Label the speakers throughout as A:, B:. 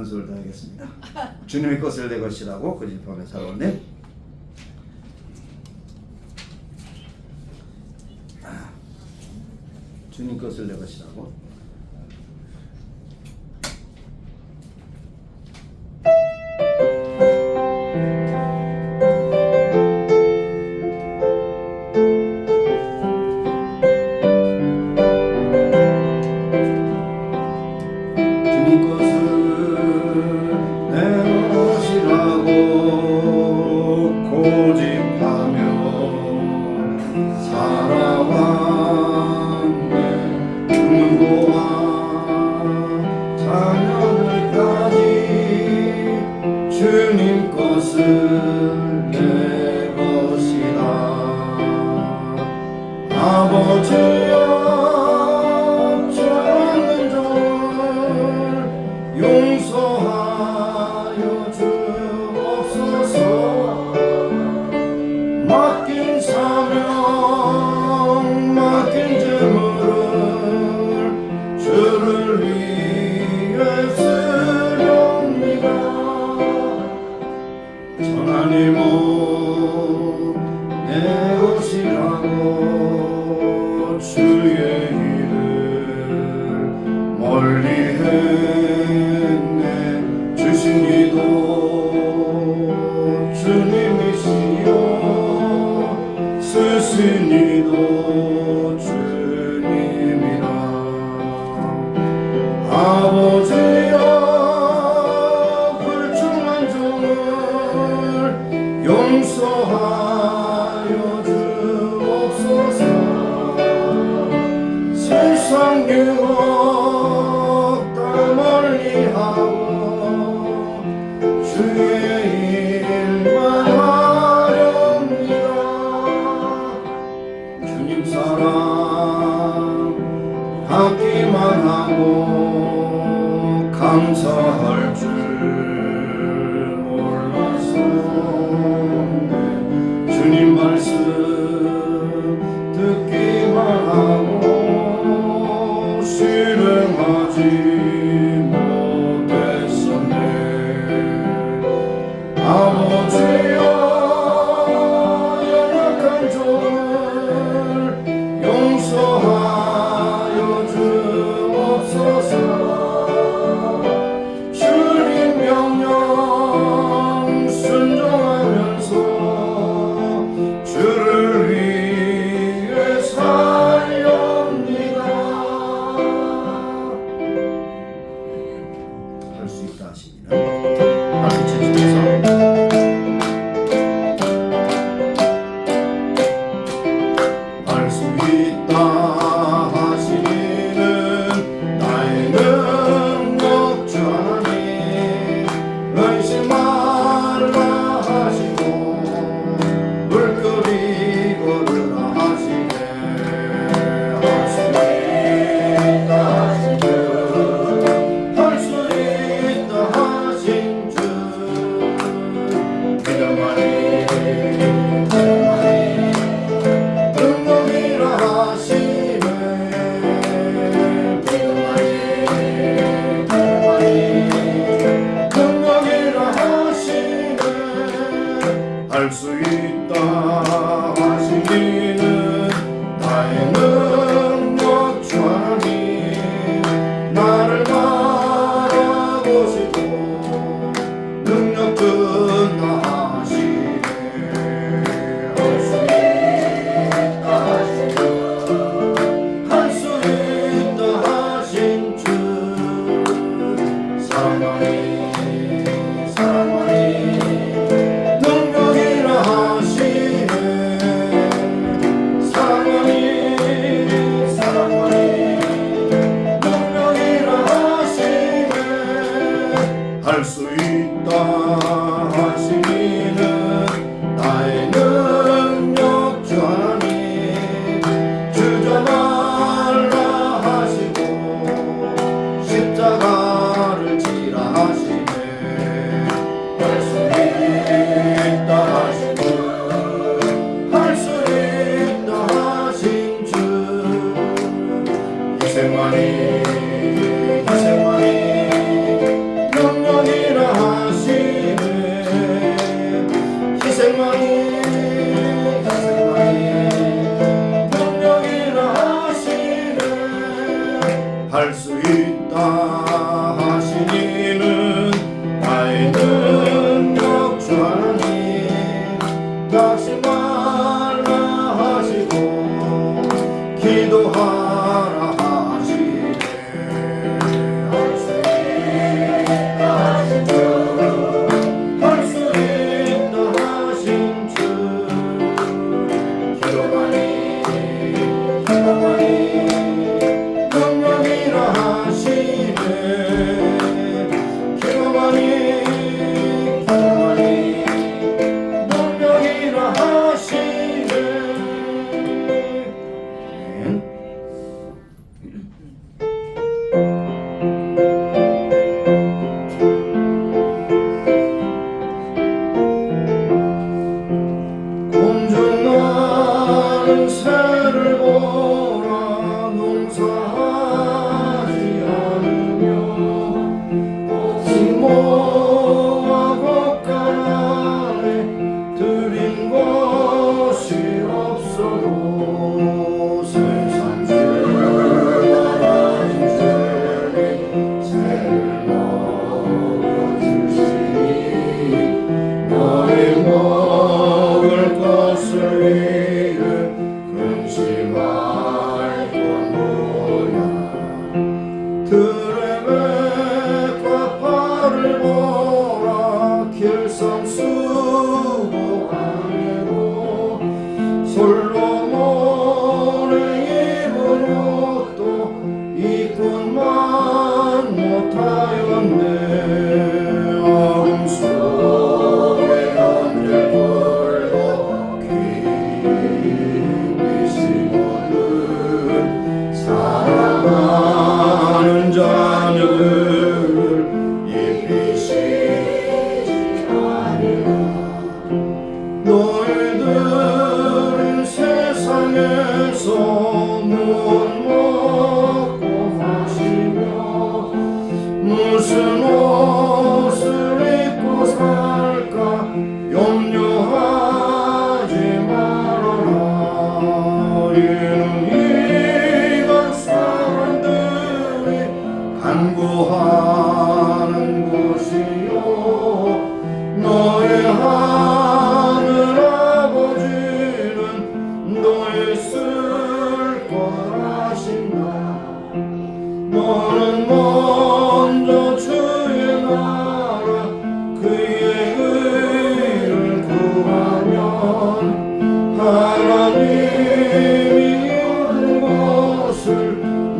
A: 연습을 더 하겠습니다. 주님의 것을 내 것이라고 그 집함에 살아오네. 주님 것을 내 것이라고. 주님 것을 내 것이라. 아버지여 죄악는 종을 용서하여 주옵소서. 맡긴 사명 맡긴 재물을 주를 위해 쓰렵니다. 하나님은 내 것이라고 주의 일을 멀리 했네. 주신 이도 주님이시요 쓰신 이도 주님이라. 아버지여 불충한 종을 용서하여 주옵소서. 세상 유혹 다 멀리하고 주의 일만 하렵니다. 주님 사랑 받기만 하고 감사할 줄 주님 말씀 듣기만 하고 실행하지 못했었네. 아버지여 연약한 종을 용서하여 주옵소서. 주님 명령 순종하면서 주를 위해 살렵니다. 할 수 있다 하시기는 박수 치시면서 할 수 있다 하시기는 나의 능력 주 하나님 의심 말라 하시고 물결이 걸으라 하시네. 할 수 있다 하신 주 할 수 있다 하신 주 믿음만이 능력이라 하시네. 믿음만이 능력이라 하시네. 할 수 있다 하시기는 나의 능력 주 하나님 나를 바라보시고 능력 끝나 하시네. 할 수 있다 하신 주 할 수 있다 하신 주 사랑하니 사랑하니 능력이라 하시네. 사랑하니 사랑하니 능력이라 하시네. 할 수 있다 하시기는 나의 능력 주 하나님 주저 말라 하시고 십자가를 지라 하시네. 할 수 있다 하신 주 할 수 있다 하신 주 희생만이 능력이라 할 수 있다 하시니는 나의 능력 주 하나님 다시 말라 하시고 기도하라 하시네. 할 수 있다 하신 주, 할 수 있다 하신 주, 기도하니 능력이라 하시네. 기도하니 능력이라 하시네. 공중나는 새를 보라 농사하지 않으며 시모와 곶감에 들인 것이 없어도 세상 주와 주시니 새를 먹어주시니 너희 먹을 것을 위해 근심할 건 뭐야. 들의 맥과 파를 보라 길성 수고하고 솔로몬의 입은 옷도 이뿐만 못하였네. 어둠 속에 언제불도 빛이거든. 사랑하는 자녀들 이 빛이지 아니라. 너희들은 세상에서 무엇 먹고 마시며 무슨 옷을 입고 살까 염려하지 말아라. 이는 이간 사람들이 간구하는 곳이요 너의 하늘 아버지는 너의 쓸 것 아신다. 너는 먼저 주의 나라 그의 의를 구하면 하나님이 모든 것을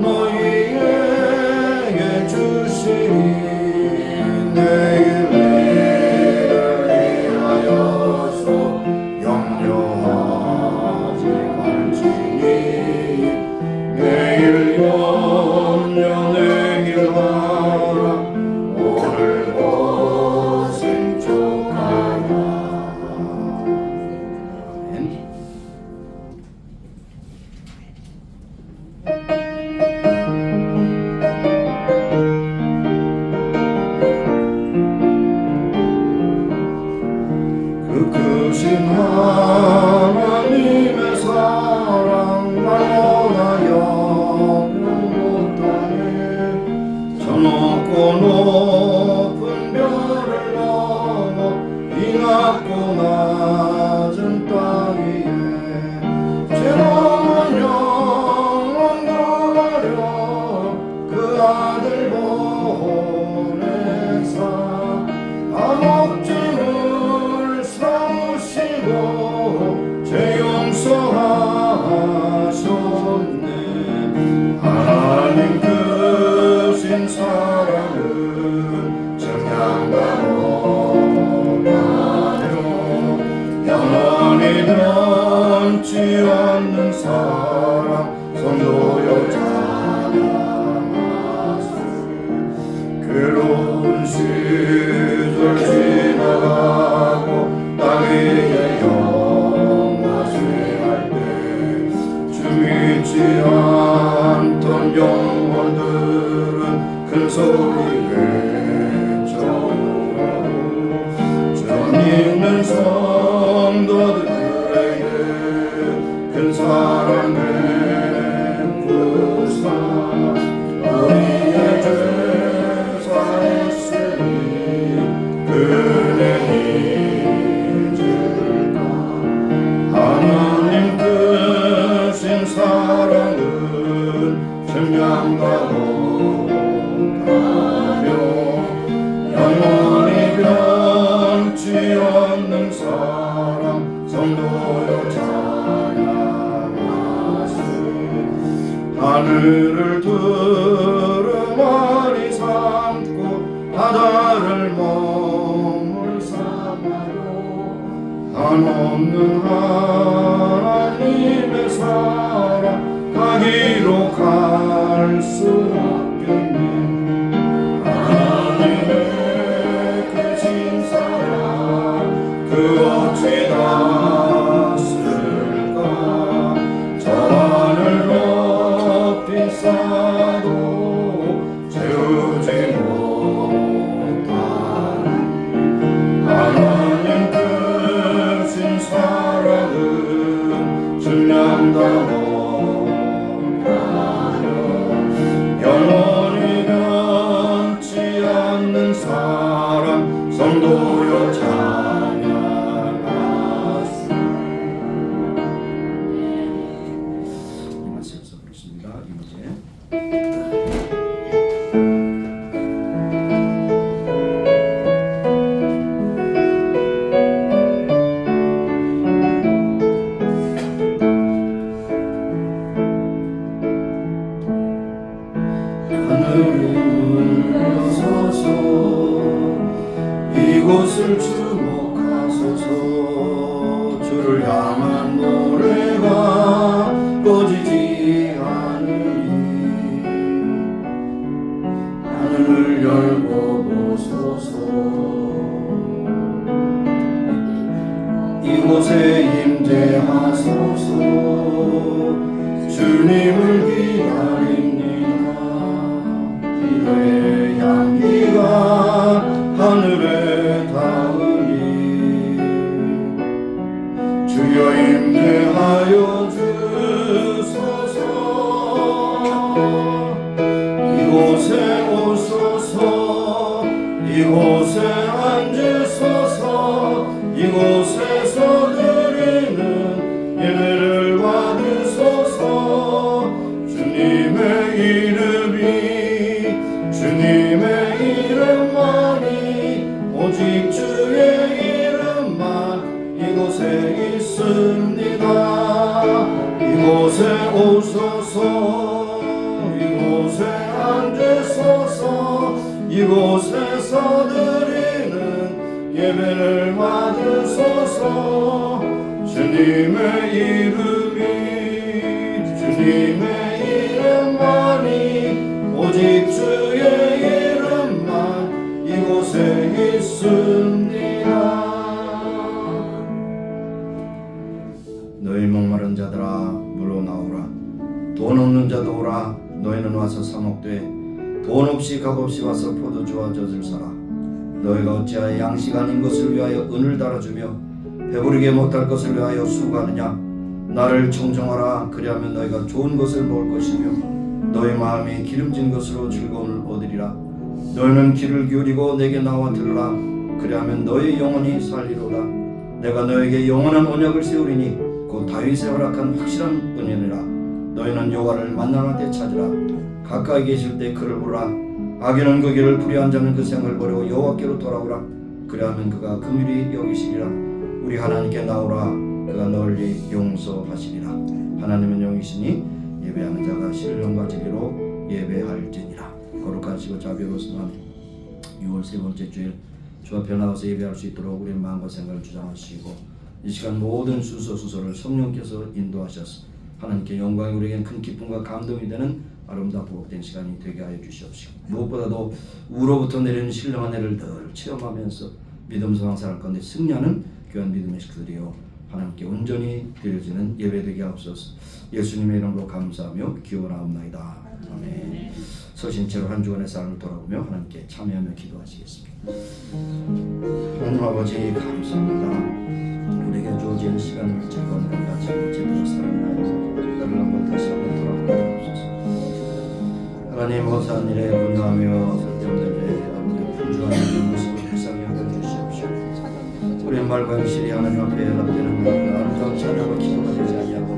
A: 너희에게 주시니. 내일 위하여서 염려하지 말지니 내일 염려 내일 하라. 오늘 고생 족하라. 그 크신 하나님의 사랑 날마다 영영 못하네. 저 높고 높은 별을 넘어 이 낮고 낮은 땅 위에 죄로운 영혼 구하려 그 아들 보내사 암흑짐을 삼으시고 죄 용서하셨네. 하나님 크신 사랑은 정량가로가며 영원히 변치 않는 사랑 성도여 찬양하세. 괴로운 시절 지나가고 땅 위에 영화쇠할 때 주 믿지 않던 영혼들은 큰 소리 외쳐오라고. 주 믿는 성도들에게 큰 사랑 베푸사 중량과 못하며 영원히 변치 않는 사랑 성도여 찬양하세. 하늘을 두루마리 삼고 바다를 몸을 삼아도 한없는 하나님의 사랑 가기로 갈 수 없겠네. 하나님의 그 진사랑 그 어찌 닿았을까. 저 하늘 높이 쌓아도 채우지 못하니 하나님 크신 사랑은 질량다 못하여 영원히 변치 않는 사랑 성도여 찬양하세. 이 말씀에서 그렇습니다. 이제 하늘을 물러서서 이곳을 주목하소서. 주를 향한 노래가 꺼지지 않으니 하늘을 열고 보소서. 이곳에 임재하소서. 주님을 기다립니다. 기도의 향기가 하늘에 닿으니 주여 임재하여 주소서. 이곳에 오소서. 이곳에 앉으소서. 이곳에서 드리는 예배를 받으소서. 주님의 이름이 주님의 이름만이 오직 주의 이름만 이곳에 있습니다. 이곳에 오소서. 이곳에 앉으소서. 이곳에서 드리는 예배를 받으소서. 주님의 이름이 주님의 이름만이 오직 주의 이름만 이곳에 있습니다. 너희 목마른 자들아 물로 나오라. 돈 없는 자도 오라. 너희는 와서 사먹되 돈 없이 값없이 와서 포도주와 젖을 사라. 너희가 어찌하여 양식 아닌 것을 위하여 은을 달아주며 배부르게 못할 것을 위하여 수고하느냐. 나를 청정하라. 그리하면 너희가 좋은 것을 먹을 것이며 너희 마음이 기름진 것으로 즐거움을 얻으리라. 너희는 귀를 기울이고 내게 나와 들으라. 그리하면 너희 영혼이 살리로다. 내가 너에게 영원한 언약을 세우리니 곧 다윗의 허락한 확실한 은혜니라. 너희는 여호와를 만나는 때 찾으라. 가까이 계실 때 그를 부르라. 악인은 그 길을 불의한 자는 그 생을 버리고 여호와께로 돌아오라. 그리하면 그가 긍휼히 여기시리라. 우리 하나님께 나오라. 그가 널리 용서하시리라. 하나님은 영이시니 예배하는 자가 신령과 진리로 예배할지니라. 거룩하시고 자비로우신 하나님, 6월 세 번째 주일 주 앞에 나와서 예배할 수 있도록 우리의 마음과 생각을 주장하시고 이 시간 모든 수소를 성령께서 인도하셔서 하나님께 영광이 우리에겐 큰 기쁨과 감동이 되는 아름답고 복된 시간이 되게 하여 주시옵시고 무엇보다도 우로부터 내리는 신령한 애를 늘 체험하면서 믿음 생활 가운데 승리하는 귀한 믿음의 식구들이요 하나님께 온전히 드려지는 예배되게 하옵소서. 예수님의 이름으로 감사하며 기원하옵나이다. 아멘. 서신 채로 한 주간의 삶을 돌아보며 하나님께 참여하며 기도하시겠습니다. 하나님 아버지 감사합니다. 우리에게 주어진 시간을 즐거운 것같이 제대로 살아나서 나를 한번 다시 한번 돌아보옵소서. 하나님 허사한 일에 분노하며 쓸데없는 일에 아버지 분주한 모습을 불쌍히 여겨 주시옵시오. 우리의 말과 행실이 하나님 앞에 연합되는 아름다운 찬양과 기도가 되지 아니하고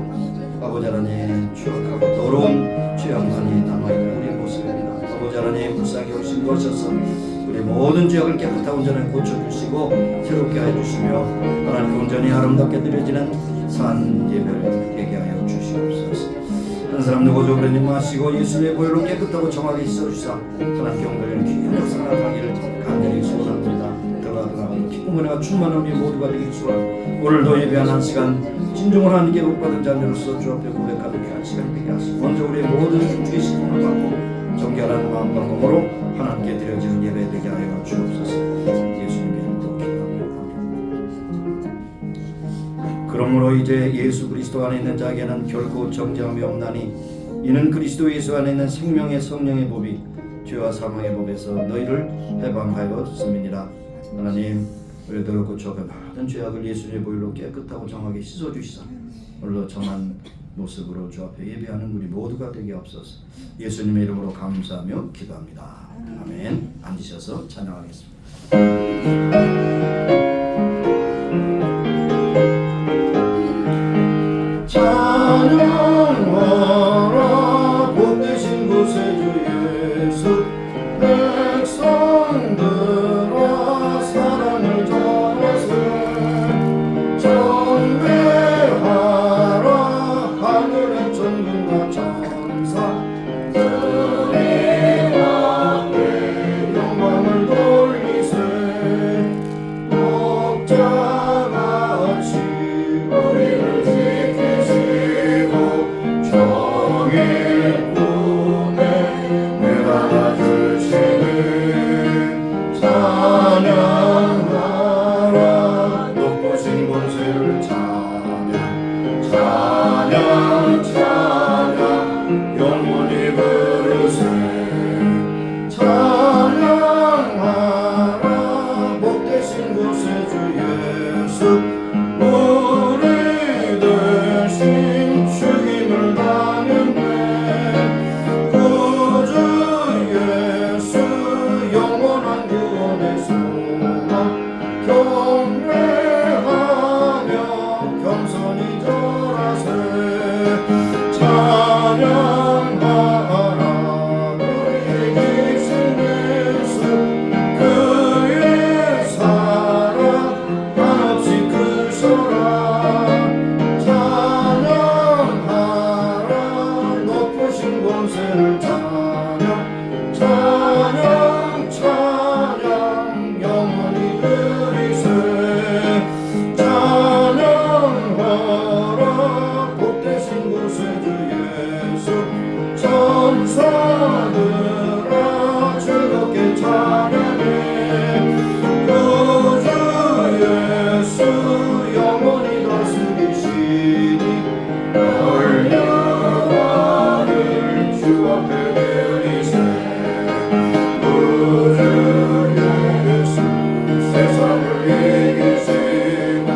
A: 아버지 하나님 추악하고 더러운 죄악만이 남아있는 우리 모습입니다. 아버지 하나님 불쌍히 여기신 것이어서 우리 모든 죄악을 깨끗하고 온전하게 고쳐주시고 새롭게 해주시며 하나님께 온전히 아름답게 드려지는 산 예배를 되게 하여 주시옵소서. 한 사람 누구도 그러지 마시고 예수님의 보혈로 깨끗하고 정하게 씻어주사 하나님께 온전히 귀한 역사가 나타나기를 간절히 소원합니다. 들어가더라도 기쁨 은혜가 충만한 우리 모두가 되길 소원합니다. 오늘도 예배하는 시간 진정으로 하나님께 복받은 자녀로서 주 앞에 고백하는 귀한 시간 되게 하시고 먼저 우리의 모든 주의 시간을 받고 정결한 마음과 몸으로 하나님께 드려지는 예배 되게 하여 주옵소서. 예수님의 이름으로 기도합니다. 그러므로 이제 예수 그리스도 안에 있는 자에게는 결코 정죄함이 없나니 이는 그리스도 예수 안에 있는 생명의 성령의 법이 죄와 사망의 법에서 너희를 해방하였음이니라. 하나님 우리들을 고쳐가 모든 죄악을 예수님의 보혈로 깨끗하고 정하게 씻어주시사 오늘도 정한 모습으로 주 앞에 예배하는 우리 모두가 되게 없어서 예수님의 이름으로 감사하며 기도합니다. 아멘. 앉으셔서 찬양하겠습니다. 찬양하라 복되신 곳에 주 예수 백성들아 사랑을 전하세 전배하라 하늘의 천군과 천사들이 왕께 영광을 돌리세 목자같이 우리를 지키시고 정의 꿈에 내가 주시네 찬양하라 높으신 권세를 찬양 찬양 찬양 영원히 부르세 찬양하라 복되신 곳에 주 예수 우리 대신 죽임을 당했네 구주 예수 영원한 구원의 소망 경배하며 겸손히 절하세 찬양하라 우리의 기신 예수 그의 사랑 한없이 크셔라 찬양하라 높으신 권세를 찬양 찬양 찬양 영원히 드리세 찬양하라 복되신 곳에 주 예수 천사들아 즐겁게 찬양해 구주 예수 영원히 다스리시니 영광을 주 앞에 드리세 구주 예수 세상을 이기시고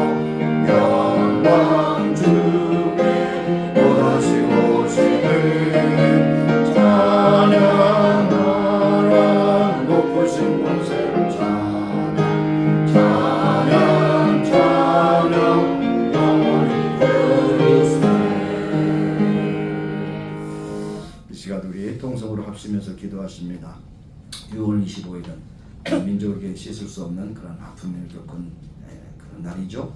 A: 영광 주께 또다시 오시네 찬양하라 높으신 권세를 찬양 찬양 찬양 영원히 드리세. 이 시간 우리 통성으로 합심해서 기도하십니다. 6월 25일은 민족에게 씻을 수 없는 그런 아픔을 겪은 그런 날이죠.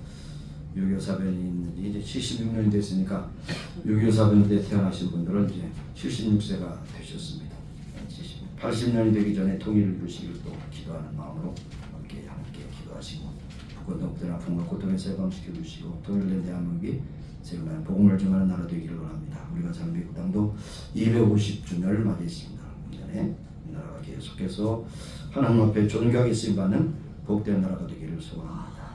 A: 6.25 사변이 이제 76년이 됐으니까 6.25 사변 때 태어나신 분들은 이제 76세가 되셨습니다. 80년이 되기 전에 통일을 이루시길 또 기도하는 마음으로 함께 기도하시고 북한 동북들 아픔과 고통에서 해방시켜 주시고 통일된 대한민국이 세계만한 복음을 전하는 나라 되기를 원합니다. 우리가 사는 미국 땅도 250주년을 맞이했습니다. 이전에 이 나라가 계속해서 하나님 앞에 존귀하게 쓰임받는 복된 나라가 되기를 소원합니다.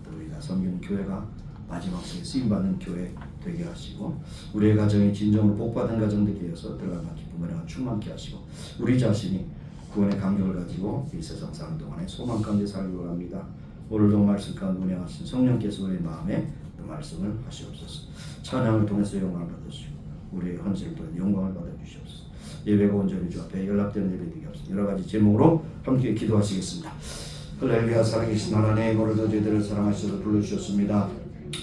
A: 또 우리가 섬기는 교회가 마지막 세에 쓰임받는 교회 되게 하시고 우리의 가정이 진정으로 복받은 가정 되게 해서 들어가는 기쁨을 충만케 하시고 우리 자신이 구원의 감격을 가지고 이 세상 사는 동안에 소망 가운데 살기 원합니다. 오늘도 말씀 가운데 운행하신 성령께서 우리 마음에 그 말씀을 하시옵소서. 찬양을 통해서 영광을 받으시고 우리의 헌신을 통해 영광을 받아주시옵소서. 예배가 온전히 주 앞에 연락되는 예배 되게 하옵소서. 여러 가지 제목으로 함께 기도하시겠습니다. 할렐루야. 살아계신 하나님, 오늘도 저희들을 사랑하셔서 불러주셨습니다.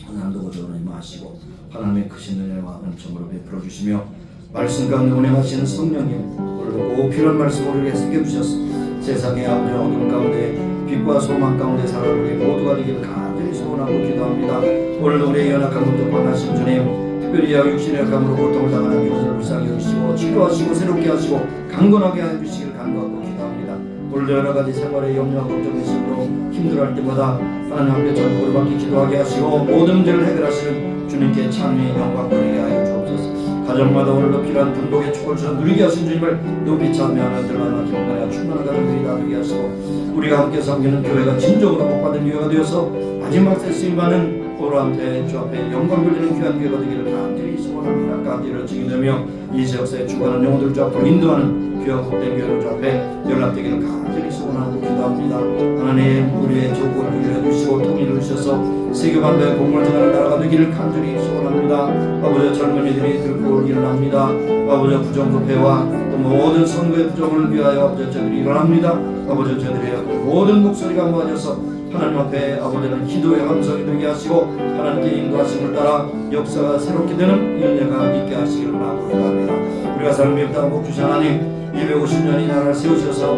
A: 하나님도 고정을 임하시고 하나님의 크신 은혜와 은총으로 베풀어 주시며 말씀 가운데 운행하시는 성령님, 오늘도 꼭 필요한 말씀을 우리에게 새겨주셔서 세상의 아버지 어둠 가운데 빛과 소망 가운데 살아가는 우리 모두가 되기를 간절히 소원하고 기도합니다. 오늘도 우리의 연약한 분들 권하신 주님, 특별히 육신의 약함으로 고통을 당하는 이웃을 불쌍히 여기시고 치료하시고 새롭게 하시고 강건하게 해주시기를 간구하고 기도합니다. 오늘도 여러 가지 생활의 염려와 걱정의 심으로 힘들어할 때마다 하나님 앞에 전복을 받기 기도하게 하시고 모든 문제를 해결하시는 주님께 찬미의 영광 돌리게 하여 주옵소서. 가정마다 오늘도 필요한 분복의 축복을 주셔 누리게 하신 주님을 높이 찬미하며 들어가는 기쁨과 충만한 가정들이 나누게 하시고 우리가 함께 섬기는 교회가 진정으로 복받은 교회가 되어서 마지막 때 쓰임받는 보람대 주 앞에 영광 돌리는 귀한 교회가 되기를 간절히 소원합니다. 간절히 증인되며 이 지역사에 주관하는 영혼들 주 앞으로 인도하는 귀한 복된 교회를 주 앞에 연락되기를 간절히 소원하고 기도합니다. 하나님 우리의 조국을 누려주시고 통일을 주셔서 세계만대의 복음을 전하는 나라가 되기를 간절히 소원합니다. 아버지 젊은이들이 들고 일어납니다. 아버지 부정부패와 또 모든 선거의 부정을 위하여 아버지 저들이 일어납니다. 아버지 저들의 모든 목소리가 모아져서 하나님 앞에 아버지는 기도의 함성이 되게 하시고 하나님께 인도하심을 따라 역사가 새롭게 되는 은혜가 있게 하시기를 바랍니다. 우리가 사는 미국 땅 복주신 하나님 250년이 나라를 세우셔서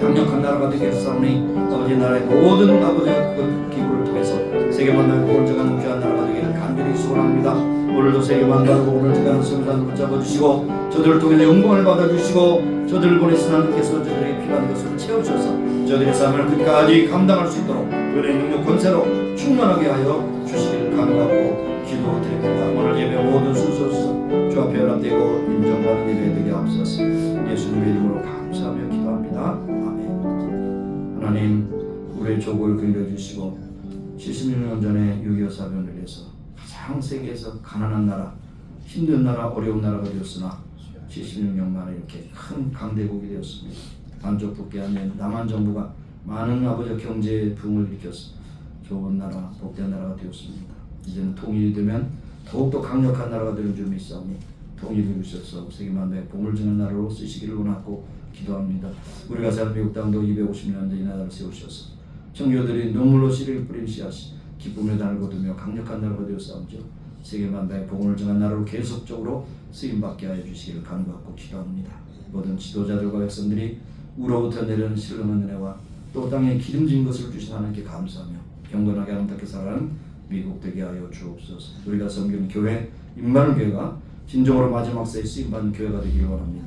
A: 강력한 나라가 되게 하사오니 아버지 나라의 모든 아버지 그 기구를 통해서 세계 만나의 복을 전하는 귀한 나라가 되기를 간절히 소원합니다. 오늘도 세계 만나의 복을 전하는 성단을 붙잡아주시고 저들을 통해서 영광을 받아주시고 저들을 보내신 하나님께서 저들에게 필요한 것을 채우셔서 저들의 삶을 끝까지 감당할 수 있도록 은혜의 능력 권세로 충만하게 하여 주시기를 간구하고 기도드립니다. 오늘 예배 모든 순서 주 앞에 연합되고 인정받는 예배 되게 하옵소서. 예수님의 이름으로 감사하며 기도합니다. 아멘. 하나님 우리의 조국을 긍휼해주시고 76년 전에 6.25 사변을 해서 가장 세계에서 가난한 나라, 힘든 나라, 어려운 나라가 되었으나 76년 만에 이렇게 큰 강대국이 되었습니다. 반쪽 붙게 하면 남한 정부가 많은 아버지 경제 붐을 일으켜서 좋은 나라, 복된 나라가 되었습니다. 이제는 통일이 되면 더욱더 강력한 나라가 되는 줄 믿사오니 통일을 주셔서 세계 만대에 복을 주는 나라로 쓰시기를 원하고 기도합니다. 우리가 사는 미국 땅도 250년 전 이 나라를 세우셔서 청교들이 눈물로 씨를 뿌린 씨앗이 기쁨의 단을 거두며 강력한 나라가 되었사오죠. 세계 만대에 복을 전한 나라로 계속적으로 쓰임받게 하여 주시기를 간구하고 기도합니다. 모든 지도자들과 백성들이 우로부터 내려오는 신령한 은혜와 또 땅에 기름진 것을 주신 하나님께 감사하며 경건하게 아름답게 살아가는 미국 되게 하여 주옵소서. 우리가 섬기는 교회 임마누엘 교회가 진정으로 마지막 세에 쓰임받는 교회가 되기를 원합니다.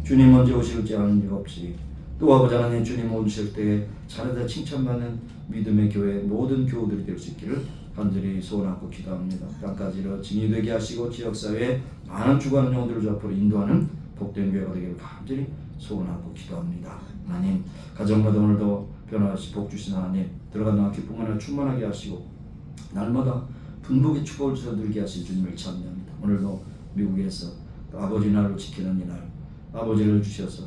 A: 주님 먼저 오실지 아는 일 없이 또 아버지 하나님 주님 오실 때에 잘하다 칭찬받는 믿음의 교회 모든 교우들이 될 수 있기를 간절히 소원하고 기도합니다. 땅까지 증인되게 하시고 지역사회에 많은 주관하는 영혼들을 앞으로 인도하는 복된 교회가 되기를 간절히 소원하고 기도합니다. 하나님 가정마다 오늘도 변화하시 복 주신 하나님 들어가는 날 기쁨만을 충만하게 하시고 날마다 분복의 축복을 주셔 누리게 하실 주님을 찬미합니다. 오늘도 미국에서 또 아버지 날을 지키는 이날 아버지를 주셔서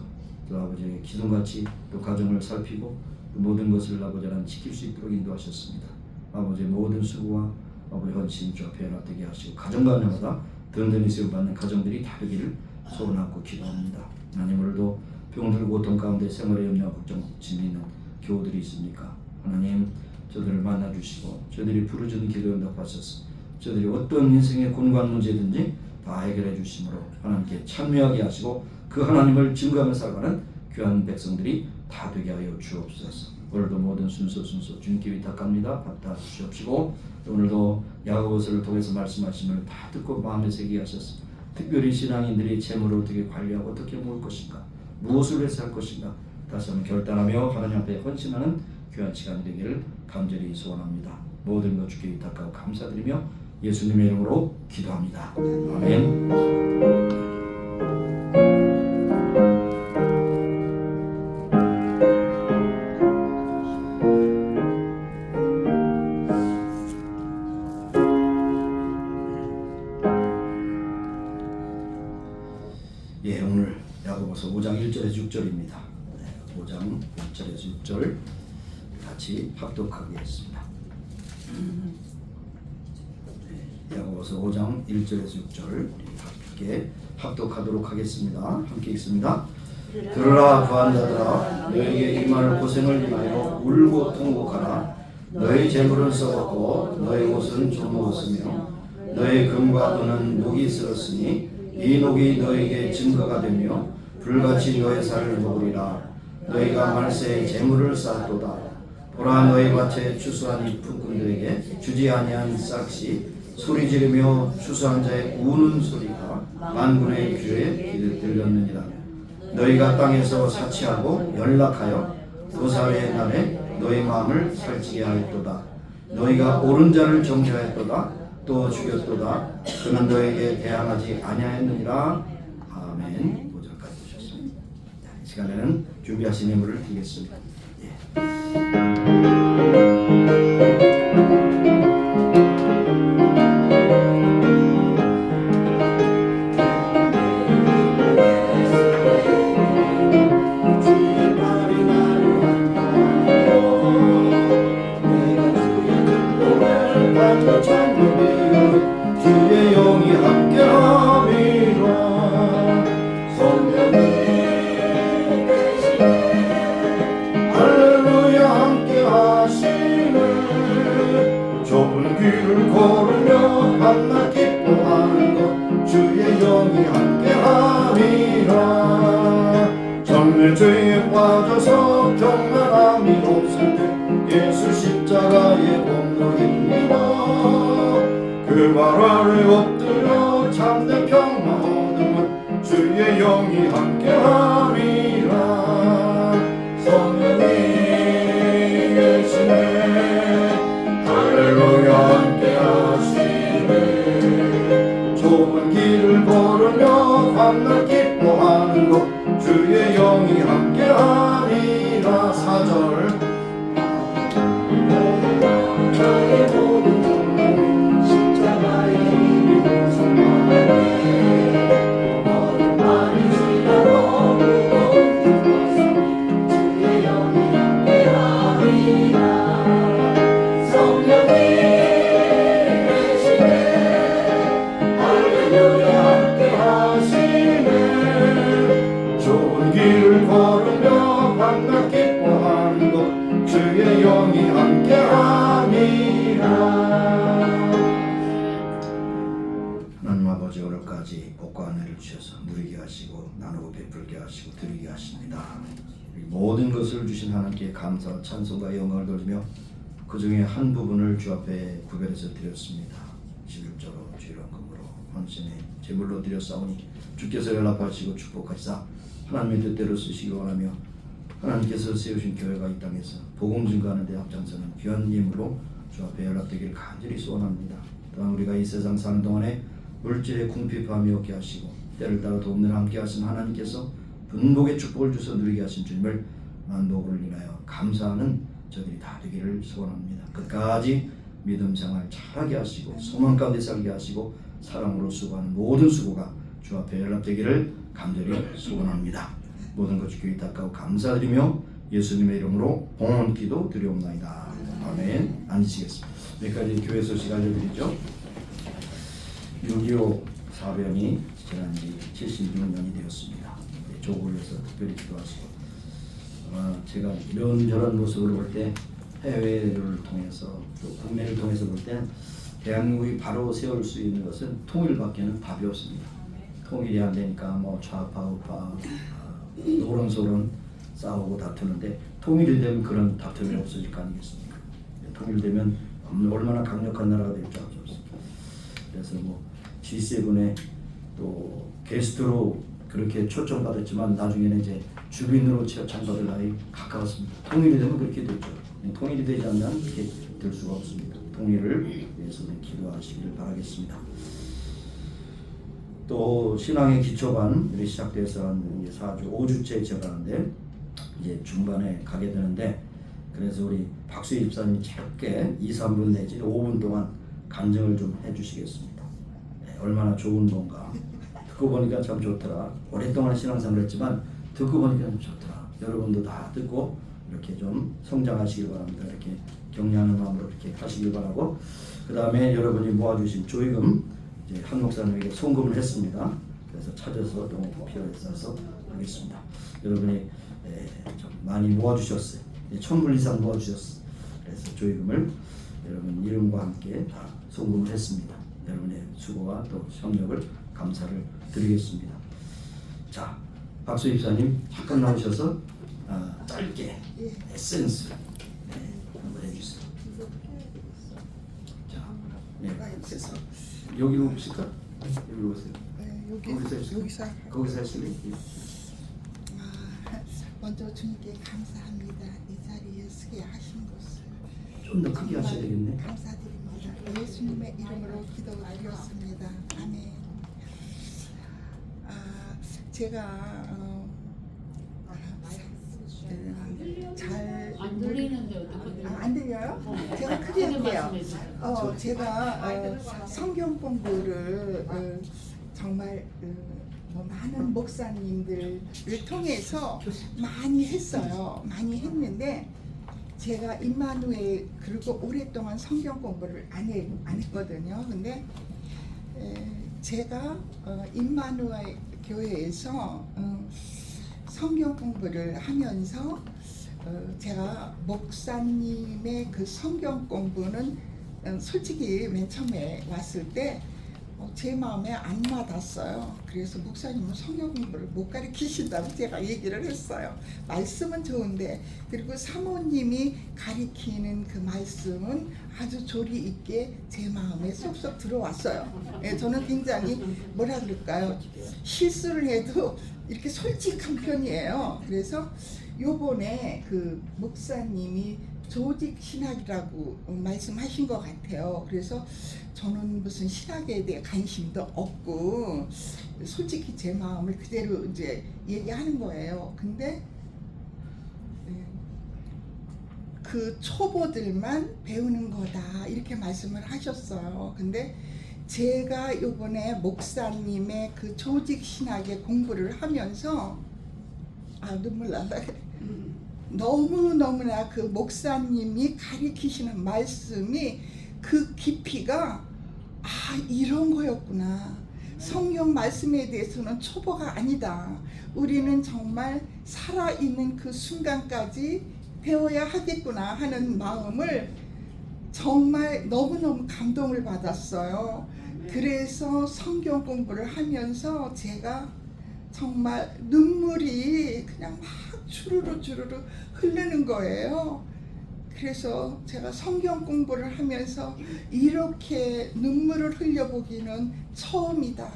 A: 또 아버지의 기둥같이 또 가정을 살피고 또 모든 것을 아버지는 지킬 수 있도록 인도하셨습니다. 아버지의 모든 수고와 아버지 헌신 주 앞에 연합되게 하시고 가정가정마다 든든히 세움받는 가정들이 다 되기를 소원하고 기도합니다. 하나님 오늘도 병들 고통 가운데 생활의 염려와 걱정 지니는 교우들이 있습니까? 하나님 저들을 만나주시고 저들이 부르짖는 기도에 응답하셔서 저들이 어떤 인생의 곤고한 문제든지 다 해결해 주심으로 하나님께 찬미하게 하시고 그 하나님을 증거하며 살아가는 귀한 백성들이 다 되게 하여 주옵소서. 오늘도 모든 순서 주님께 위탁합니다. 받아 주시옵시고 오늘도 야고보서를 통해서 말씀하심을 다 듣고 마음에 새기게 하셔서 특별히 신앙인들이 재물을 어떻게 관리하고 어떻게 모을 것인가 무엇을 해서 할 것인가 다시 한번 결단하며 하나님 앞에 헌신하는 귀한 시간이 되기를 간절히 소원합니다. 모든 것 주께 위탁하고 감사드리며 예수님의 이름으로 기도합니다. 아멘. 예, 오늘 야고보서 5장 1절에서 6절입니다. 5장 1절에서 6절 같이 합독하겠습니다. 야고보서 5장 1절에서 6절 함께 합독하도록 하겠습니다. 함께 읽습니다. 들으라 부한 자들아 너에게 임할 고생을 위하여 울고 통곡하라. 너의 재물은 썩었고 너의 옷은 조먹었으며 너의 금과 은은 녹이 슬었으니 이 녹이 너에게 증거가 되며 불같이 너의 살을 먹으리라. 너희가 말세에 재물을 쌓도다. 보라, 너희 밭에 추수한 이 품꾼들에게 주지 아니한 싹시 소리 지르며 추수한 자의 우는 소리가 만군의 귀에 들렸느니라. 너희가 땅에서 사치하고 연락하여 도살의 날에 너희 마음을 살찌게 하였도다. 너희가 옳은 자를 정죄하였도다. 또 죽였도다. 그는 너에게 대항하지 아니하였느니라. 아멘. 5절까지 보셨습니다. 이 시간에는 준비하신 예물을 드리겠습니다. 주의 영이 함께함이라. 성령이 계시네. 할렐루야 함께하시네. 좁은 길을 걸으며 밤낮 기뻐하는 것 주의 영이 함께함이라. 정말 죄에 빠져서 평안함이 없을 때 예수 십자가의 공로입니다. 그 발 아래 엎드려 참된 평화 얻음은 주의 영이 함께함이라. 성령이 계시네. 할렐루야 함께하시네. 좁은 길을 걸으며 밤낮 기뻐하는 것 주의 영이 함께함이라. 4절 나의 모든 종은 십자가의 힘이 무성하네. 모든 말이 지나고 무거운 것은 주의 영이 함께하리라. 성령이 계시네. 할렐루야 함께하시네. 좋은 길을 걸으며 밤낮 기뻐하는 것 주의 영이 함께함이라. 하나님 아버지, 오늘까지 복과 은혜를 주셔서 누리게 하시고 나누고 베풀게 하시고 드리게 하십니다. 모든 것을 주신 하나님께 감사와 찬송과 영광을 돌리며 그 중에 한 부분을 주 앞에 구별해서 드렸습니다. 11조로 주일한 금으로 헌신의 제물로 드렸사오니 주께서 연락하시고 축복하시사 하나님의 뜻대로 쓰시기 원하며 하나님께서 세우신 교회가 이 땅에서 복음 증거하는 데 앞장서는 귀한 예물로 주 앞에 연락되기를 간절히 소원합니다. 또한 우리가 이 세상 사는 동안에 물질의 궁핍함이 없게 하시고 때를 따라 돕는 함께 하신 하나님께서 분복의 축복을 주서 누리게 하신 주님을 만복을 인하여 감사하는 저들이 다 되기를 소원합니다. 끝까지 믿음 생활 잘하게 하시고 소망 가운데 살게 하시고 사랑으로 수고하는 모든 수고가 주 앞에 연락되기를 간절히 소원합니다. 모든 것 주께 닦고 감사드리며 예수님의 이름으로 봉헌기도 드리옵나이다. 아멘. 앉으시겠습니다. 몇 가지 교회 소식 알려드리죠. 6.25 사변이 지난 지 76년이 되었습니다. 조국을 위해서 특별히 기도하시고 제가 이런저런 모습을 볼 때 해외를 통해서 또 국내를 통해서 볼 때 대한민국이 바로 세울 수 있는 것은 통일밖에는 답이 없습니다. 통일이 안 되니까 뭐 좌파 우파 노론소론 싸우고 다투는데 통일이 되면 그런 다툼이 없어질 거 아니겠습니까? 통일되면 얼마나 강력한 나라가 될지 알 수 없습니다. 그래서 뭐 G7에 또 게스트로 그렇게 초청받았지만 나중에는 이제 주민으로 초청받을 날이 가까웠습니다. 통일이 되면 그렇게 되죠. 통일이 되지 않으면 그렇게 될 수가 없습니다. 통일을 위해서 기도하시기를 바라겠습니다. 또 신앙의 기초반이 시작돼서 이제 4주 5주째 지어가는데 이제 중반에 가게 되는데 그래서 우리 박수희 집사님이 짧게 2-3분 내지 5분 동안 간증을 좀 해주시겠습니다. 네, 얼마나 좋은 건가 듣고 보니까 참 좋더라. 오랫동안 신앙생활을 했지만 듣고 보니까 좀 좋더라. 여러분도 다 듣고 이렇게 좀 성장하시길 바랍니다. 이렇게 격려하는 마음으로 이렇게 하시길 바라고 그 다음에 여러분이 모아주신 조의금 이제 한 목사님에게 송금을 했습니다. 그래서 찾아서 너무 필요해서 하겠습니다. 여러분이 좀 많이 모아주셨어요. 1,000불 이상 모아주셨어요. 그래서 조의금을 여러분 이름과 함께 다 송금을 했습니다. 여러분의 수고와 또 협력을 감사를 드리겠습니다. 자, 박수 입사님 잠깐 나오셔서 짧게 에센스 한번 해주세요. 자, 그래서 여기로 오실까? 여기로 오세요. 거기서 하실래요?
B: 먼저 주님께 감사합니다. 이 자리에 서게 하신 것을
A: 좀 더 크게 하셔야 되겠네.
B: 감사드립니다. 예수님의 이름으로 기도드렸습니다. 아멘. 제가 잘
C: 안 들리는데 어떻게
B: 안 들려요? 제가 크게 할게요. 제가 성경 공부를 정말 많은 목사님들을 통해서 많이 했어요. 많이 했는데 제가 임마누엘 그리고 오랫동안 성경 공부를 안 했거든요. 근데 제가 임마누엘 교회에서 성경 공부를 하면서 제가 목사님의 그 성경 공부는 솔직히 맨 처음에 왔을 때 제 마음에 안 와닿았어요. 그래서 목사님은 성경 공부를 못 가르치신다고 제가 얘기를 했어요. 말씀은 좋은데, 그리고 사모님이 가르치는 그 말씀은 아주 조리 있게 제 마음에 쏙쏙 들어왔어요. 저는 굉장히 뭐라 그럴까요? 실수를 해도 이렇게 솔직한 편이에요. 그래서 요번에 그 목사님이 조직 신학이라고 말씀하신 것 같아요. 그래서 저는 무슨 신학에 대해 관심도 없고 솔직히 제 마음을 그대로 이제 얘기하는 거예요. 근데 그 초보들만 배우는 거다 이렇게 말씀을 하셨어요. 근데 제가 요번에 목사님의 그 조직 신학의 공부를 하면서 눈물 난다. 너무나 그 목사님이 가르치시는 말씀이 그 깊이가 이런 거였구나. 성경 말씀에 대해서는 초보가 아니다. 우리는 정말 살아있는 그 순간까지 배워야 하겠구나 하는 마음을 정말 너무너무 감동을 받았어요. 그래서 성경 공부를 하면서 제가 정말 눈물이 그냥 막 주르르 흐르는 거예요. 그래서 제가 성경 공부를 하면서 이렇게 눈물을 흘려보기는 처음이다.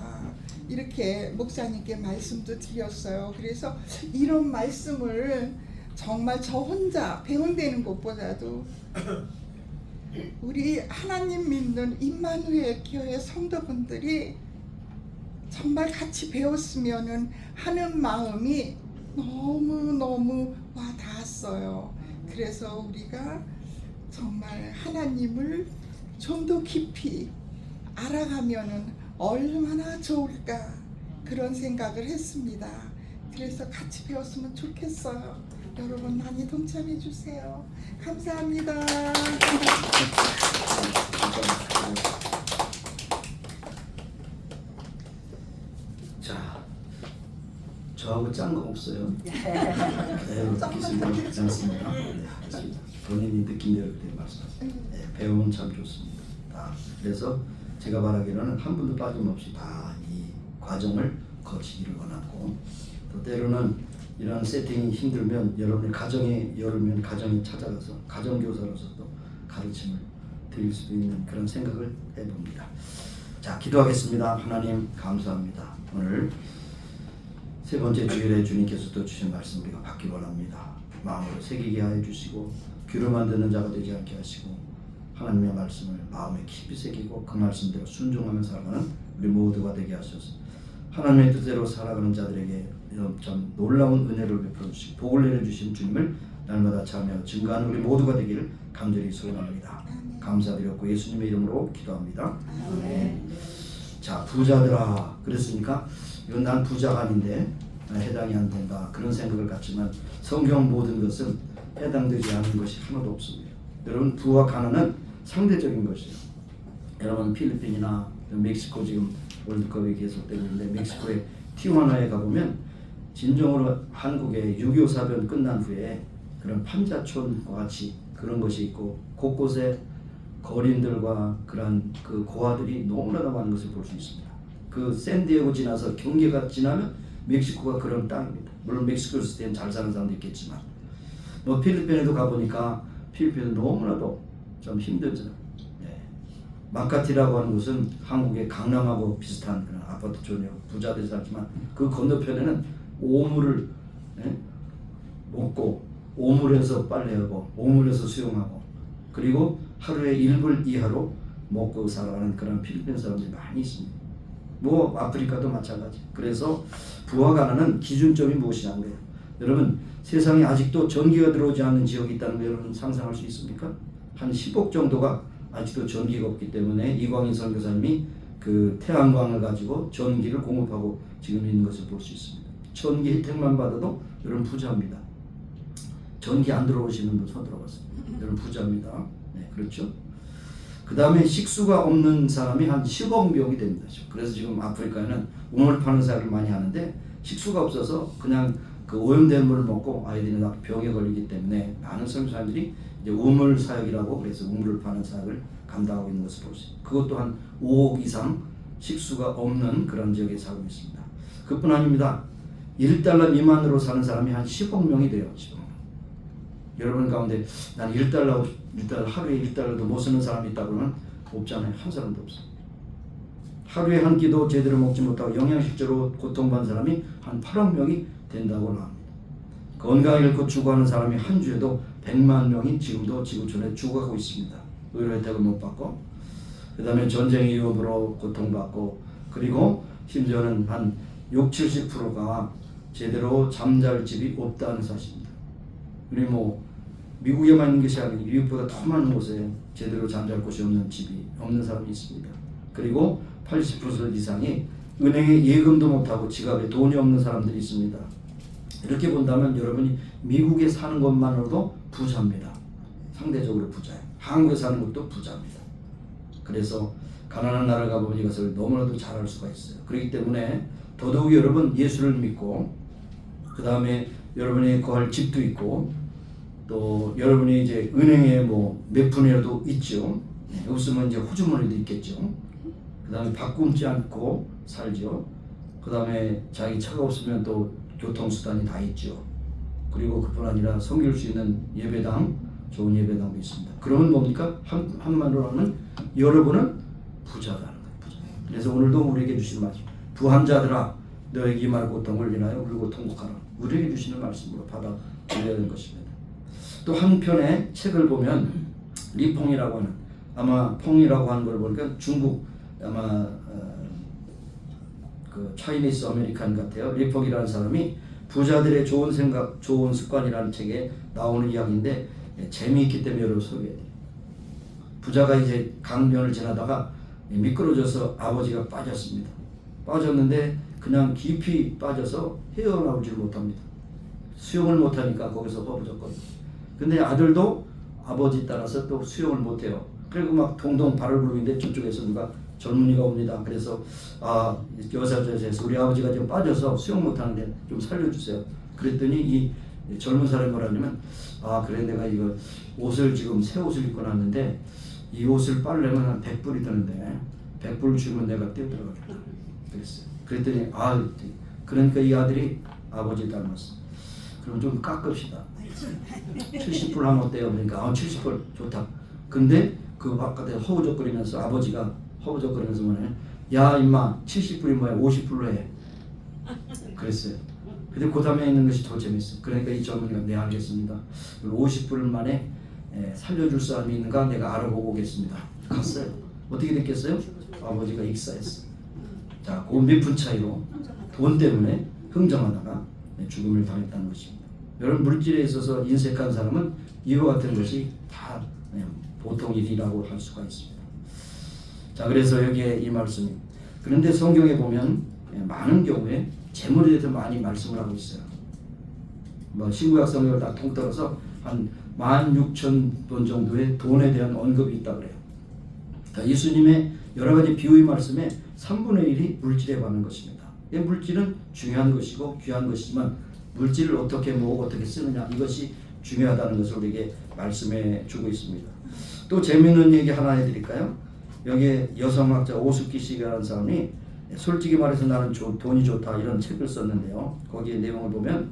B: 이렇게 목사님께 말씀도 드렸어요. 그래서 이런 말씀을 정말 저 혼자 배운다는 것보다도 우리 하나님 믿는 임마누엘 교회 성도분들이 정말 같이 배웠으면 하는 마음이 너무 와 닿았어요. 그래서 우리가 정말 하나님을 좀 더 깊이 알아가면은 얼마나 좋을까 그런 생각을 했습니다. 그래서 같이 배웠으면 좋겠어요. 여러분 많이 동참해 주세요. 감사합니다.
A: 자, 저하고 짠 거 없어요. 듣겠습니다. 괜찮습니다. 본인이 느낀 대로 그렇게 말씀하세요. 배우면 참 좋습니다. 그래서 제가 말하기로는 한 분도 빠짐없이 다 이 과정을 거치기를 원하고, 또 때로는 이런 세팅이 힘들면 여러분의 가정에 찾아가서 가정교사로서도 가르침을 드릴 수도 있는 그런 생각을 해봅니다. 자, 기도하겠습니다. 하나님 감사합니다. 오늘 세 번째 주일에 주님께서 또 주신 말씀 우리가 받기 원합니다. 마음으로 새기게 하여 주시고 귀로 만드는 자가 되지 않게 하시고 하나님의 말씀을 마음에 깊이 새기고 그 말씀대로 순종하며 살아가는 우리 모두가 되게 하소서. 하나님의 뜻대로 살아가는 자들에게 참 놀라운 은혜를 베풀어 주시고 복을 내려주신 주님을 날마다 참여하며 증거하는 우리 모두가 되기를 간절히 소원합니다. 감사드렸고 예수님의 이름으로 기도합니다. 아멘. 자, 부자들아 그랬으니까 이건 난 부자가 아닌데 해당이 안 된다 그런 생각을 갖지만 성경 모든 것은 해당되지 않은 것이 하나도 없습니다. 여러분, 부와 가난은 상대적인 것이에요. 여러분, 필리핀이나 멕시코 지금 월드컵이 계속되고 있는데 멕시코의 티juana에 가보면 진정으로 한국의 6.25 사변 끝난 후에 그런 판자촌과 같이 그런 것이 있고 곳곳에 거린들과 그런 그 고아들이 너무나도 많은 것을 볼 수 있습니다. 그 샌디에고 지나서 경계가 지나면 멕시코가 그런 땅입니다. 물론 멕시코 있을 때는 잘 사는 사람도 있겠지만 뭐 필리핀에도 가보니까 필리핀은 너무나도 좀 힘들죠. 예. 마카티라고 하는 곳은 한국의 강남하고 비슷한 그런 아파트촌이요. 부자들이 살지만 그 건너편에는 오물을 먹고 오물에서 빨래하고 오물에서 수영하고 그리고 하루에 1불 이하로 먹고 살아가는 그런 필리핀 사람들이 많이 있습니다. 뭐 아프리카도 마찬가지. 그래서 부와 가난은 기준점이 무엇이냐는 거예요. 여러분 세상에 아직도 전기가 들어오지 않는 지역이 있다는 거 여러분 상상할 수 있습니까? 한 10억 정도가 아직도 전기가 없기 때문에 이광인 선교사님이 그 태양광을 가지고 전기를 공급하고 지금 있는 것을 볼 수 있습니다. 전기 혜택만 받아도 여러분 부자입니다. 전기 안 들어오시는 분 손 들어봤어요. 여러분 부자입니다. 네, 그렇죠? 그 다음에 식수가 없는 사람이 한 10억 명이 됩니다. 그래서 지금 아프리카에는 우물 파는 사역을 많이 하는데 식수가 없어서 그냥 그 오염된 물을 먹고 아이들이 다 병에 걸리기 때문에 많은 선교사님들이 이제 우물 사역이라고 그래서 우물을 파는 사역을 감당하고 있는 것을 볼 수 있습니다. 그것도 한 5억 이상 식수가 없는 그런 지역에 살고 있습니다. 그뿐 아닙니다. 1달러 미만으로 사는 사람이 한 10억 명이 돼요. 지금. 여러분 가운데 난 1달러 하루에 1달러도 못 쓰는 사람이 있다 그러면 없잖아요. 한 사람도 없어요. 하루에 한 끼도 제대로 먹지 못하고 영양실조로 고통받는 사람이 한 8억 명이 된다고 합니다. 건강을 잃고 죽어가는 사람이 한 주에도 100만 명이 지금도 지구촌에 죽어가고 있습니다. 의료 혜택을 못 받고 그 다음에 전쟁 위협으로 고통받고 그리고 심지어는 한 60-70%가 제대로 잠잘 집이 없다는 사실입니다. 우리 뭐 미국에만 있는 것이 아니고 미국보다 더 많은 곳에 제대로 잠잘 곳이 없는 집이 없는 사람이 있습니다. 그리고 80% 이상이 은행에 예금도 못하고 지갑에 돈이 없는 사람들이 있습니다. 이렇게 본다면 여러분이 미국에 사는 것만으로도 부자입니다. 상대적으로 부자예요. 한국에 사는 것도 부자입니다. 그래서 가난한 나라 가보면 이것을 너무나도 잘할 수가 있어요. 그렇기 때문에 더더욱 여러분 예수를 믿고 그 다음에 여러분이 거할 집도 있고 또 여러분이 이제 은행에 뭐 몇 푼이라도 있죠. 없으면 이제 호주머니도 있겠죠. 그 다음에 밥 굶지 않고 살죠. 그 다음에 자기 차가 없으면 또 교통수단이 다 있죠. 그리고 그뿐 아니라 섬길 수 있는 예배당, 좋은 예배당도 있습니다. 그러면 뭡니까? 한마디로 하면 여러분은 부자라는 거예요. 부자. 그래서 오늘도 우리에게 주시는 말씀. 부한 자들아 너에게 이 말 고통을 인하여 울고 통곡하라. 우리에게 주시는 말씀으로 받아들여야 하는 것입니다. 또 한편의 책을 보면 리퐁이라고 하는 아마 퐁이라고 하는 걸 보니까 중국 아마 그 차이니스 아메리칸 같아요. 리퐁이라는 사람이 부자들의 좋은 생각, 좋은 습관이라는 책에 나오는 이야기인데 재미있기 때문에 여러분 소개해드려요. 부자가 이제 강변을 지나다가 미끄러져서 아버지가 빠졌습니다. 빠졌는데 그냥 깊이 빠져서 헤어나오질 못합니다. 수영을 못하니까 거기서 허부적거리고. 근데 아들도 아버지 따라서 또 수영을 못해요. 그리고 막 동동 발을 굴리는데 저쪽에서 누가 젊은이가 옵니다. 그래서 여사저사에서 우리 아버지가 좀 빠져서 수영 못하는데 좀 살려주세요. 그랬더니 이 젊은 사람이 뭐라냐면 그래 내가 이거 옷을 지금 새 옷을 입고 났는데 이 옷을 빨려면 한 100불이 드는데 100불 주면 내가 떼들어가겠다 그랬어요. 그랬더니 그러니까 이 아들이 아버지 닮았어. 그럼 좀 깎읍시다. 70불 하면 어때요? 그러니까 70불 좋다. 근데 그 바깥에 허우적거리면서 아버지가 허우적거리면서 뭐냐? 야 임마 70불이 뭐야 50불로 해. 그랬어요. 근데 그 다음에 있는 것이 더 재밌어요. 그러니까 이 젊은이가 네 알겠습니다. 50불 만에 살려줄 사람이 있는가 내가 알아보고 오겠습니다. 갔어요. 어떻게 됐겠어요? 아버지가 익사했어. 자, 그 몇 푼 차이로 돈 때문에 흥정하다가 죽음을 당했다는 것입니다. 여러분 물질에 있어서 인색한 사람은 이와 같은 것이 다 보통 일이라고 할 수가 있습니다. 자, 그래서 여기에 이 말씀이 그런데 성경에 보면 많은 경우에 재물에 대해서 많이 말씀을 하고 있어요. 뭐 신구약 성경을 다 통틀어서 한 16,000번 정도의 돈에 대한 언급이 있다 그래요. 그러니까 예수님의 여러 가지 비유의 말씀에 3분의 1이 물질에 관한 것입니다. 물질은 중요한 것이고 귀한 것이지만 물질을 어떻게 모으고 어떻게 쓰느냐 이것이 중요하다는 것을 우리에게 말씀해 주고 있습니다. 또 재미있는 얘기 하나 해드릴까요? 여기에 여성학자 오스키 씨라는 사람이 솔직히 말해서 나는 돈이 좋다 이런 책을 썼는데요. 거기에 내용을 보면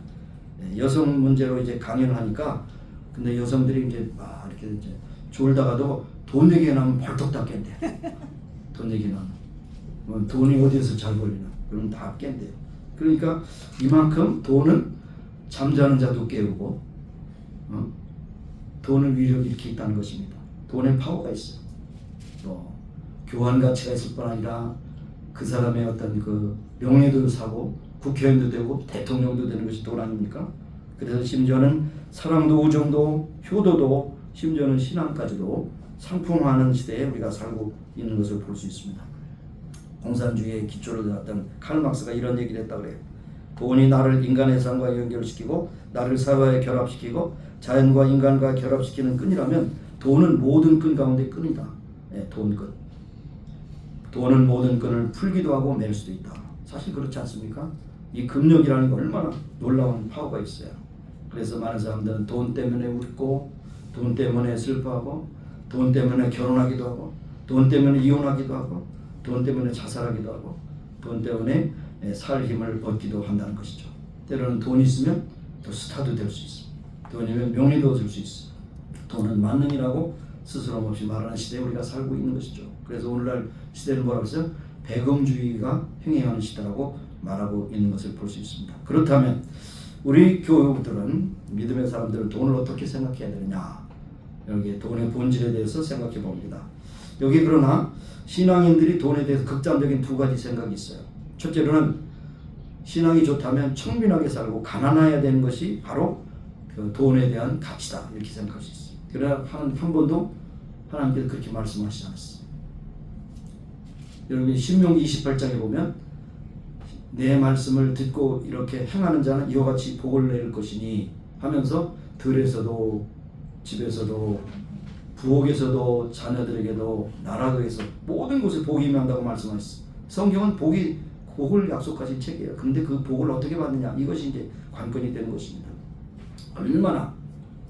A: 여성 문제로 이제 강연을 하니까 근데 여성들이 이제 막 이렇게 이제 졸다가도 돈 얘기 나면 벌떡 다 깬대. 돈 얘기 나면 뭐 돈이 어디서 잘 벌리나 그럼 다 깬대요. 그러니까 이만큼 돈은 잠자는 자도 깨우고 돈은 위력이 이렇게 있다는 것입니다. 돈에 파워가 있어요. 또 교환 가치가 있을 뿐 아니라 그 사람의 어떤 그 명예도 사고 국회의원도 되고 대통령도 되는 것이 돈 아닙니까? 그래서 심지어는 사랑도 우정도 효도도 심지어는 신앙까지도 상품화하는 시대에 우리가 살고 있는 것을 볼 수 있습니다. 공산주의의 기초를 놨던 칼 막스가 이런 얘기를 했다 그래요. 돈이 나를 인간의 삶과 연결시키고 나를 사회에 결합시키고 자연과 인간과 결합시키는 끈이라면 돈은 모든 끈 가운데 끈이다. 돈끈. 돈은 모든 끈을 풀기도 하고 맬 수도 있다. 사실 그렇지 않습니까? 이 금력이라는 게 얼마나 놀라운 파워가 있어요. 그래서 많은 사람들은 돈 때문에 웃고 돈 때문에 슬퍼하고 돈 때문에 결혼하기도 하고 돈 때문에 이혼하기도 하고 돈 때문에 자살하기도 하고 돈 때문에 살 힘을 얻기도 한다는 것이죠. 때로는 돈이 있으면 또 스타도 될 수 있어. 돈이면 명예도 얻을 수 있어. 돈은 만능이라고 스스럼 없이 말하는 시대에 우리가 살고 있는 것이죠. 그래서 오늘날 시대를 뭐라고 했어요? 배금주의가 행해하는 시대라고 말하고 있는 것을 볼 수 있습니다. 그렇다면 우리 교우들은 믿음의 사람들은 돈을 어떻게 생각해야 되느냐? 여기 돈의 본질에 대해서 생각해 봅니다. 여기 그러나 신앙인들이 돈에 대해서 극단적인 두 가지 생각이 있어요. 첫째로는 신앙이 좋다면 청빈하게 살고 가난해야 되는 것이 바로 그 돈에 대한 가치다 이렇게 생각할 수 있어요. 그러나 한 번도 하나님께서 그렇게 말씀하시지 않았어요. 여러분 신명기 28장에 보면 내 말씀을 듣고 이렇게 행하는 자는 이와 같이 복을 낼 것이니 하면서 들에서도 집에서도 부엌에서도 자녀들에게도 나라에서 모든 곳에 복이 임한다고 말씀하셨어요. 성경은 복을 약속하신 책이에요. 그런데 그 복을 어떻게 받느냐 이것이 이제 관건이 되는 것입니다. 얼마나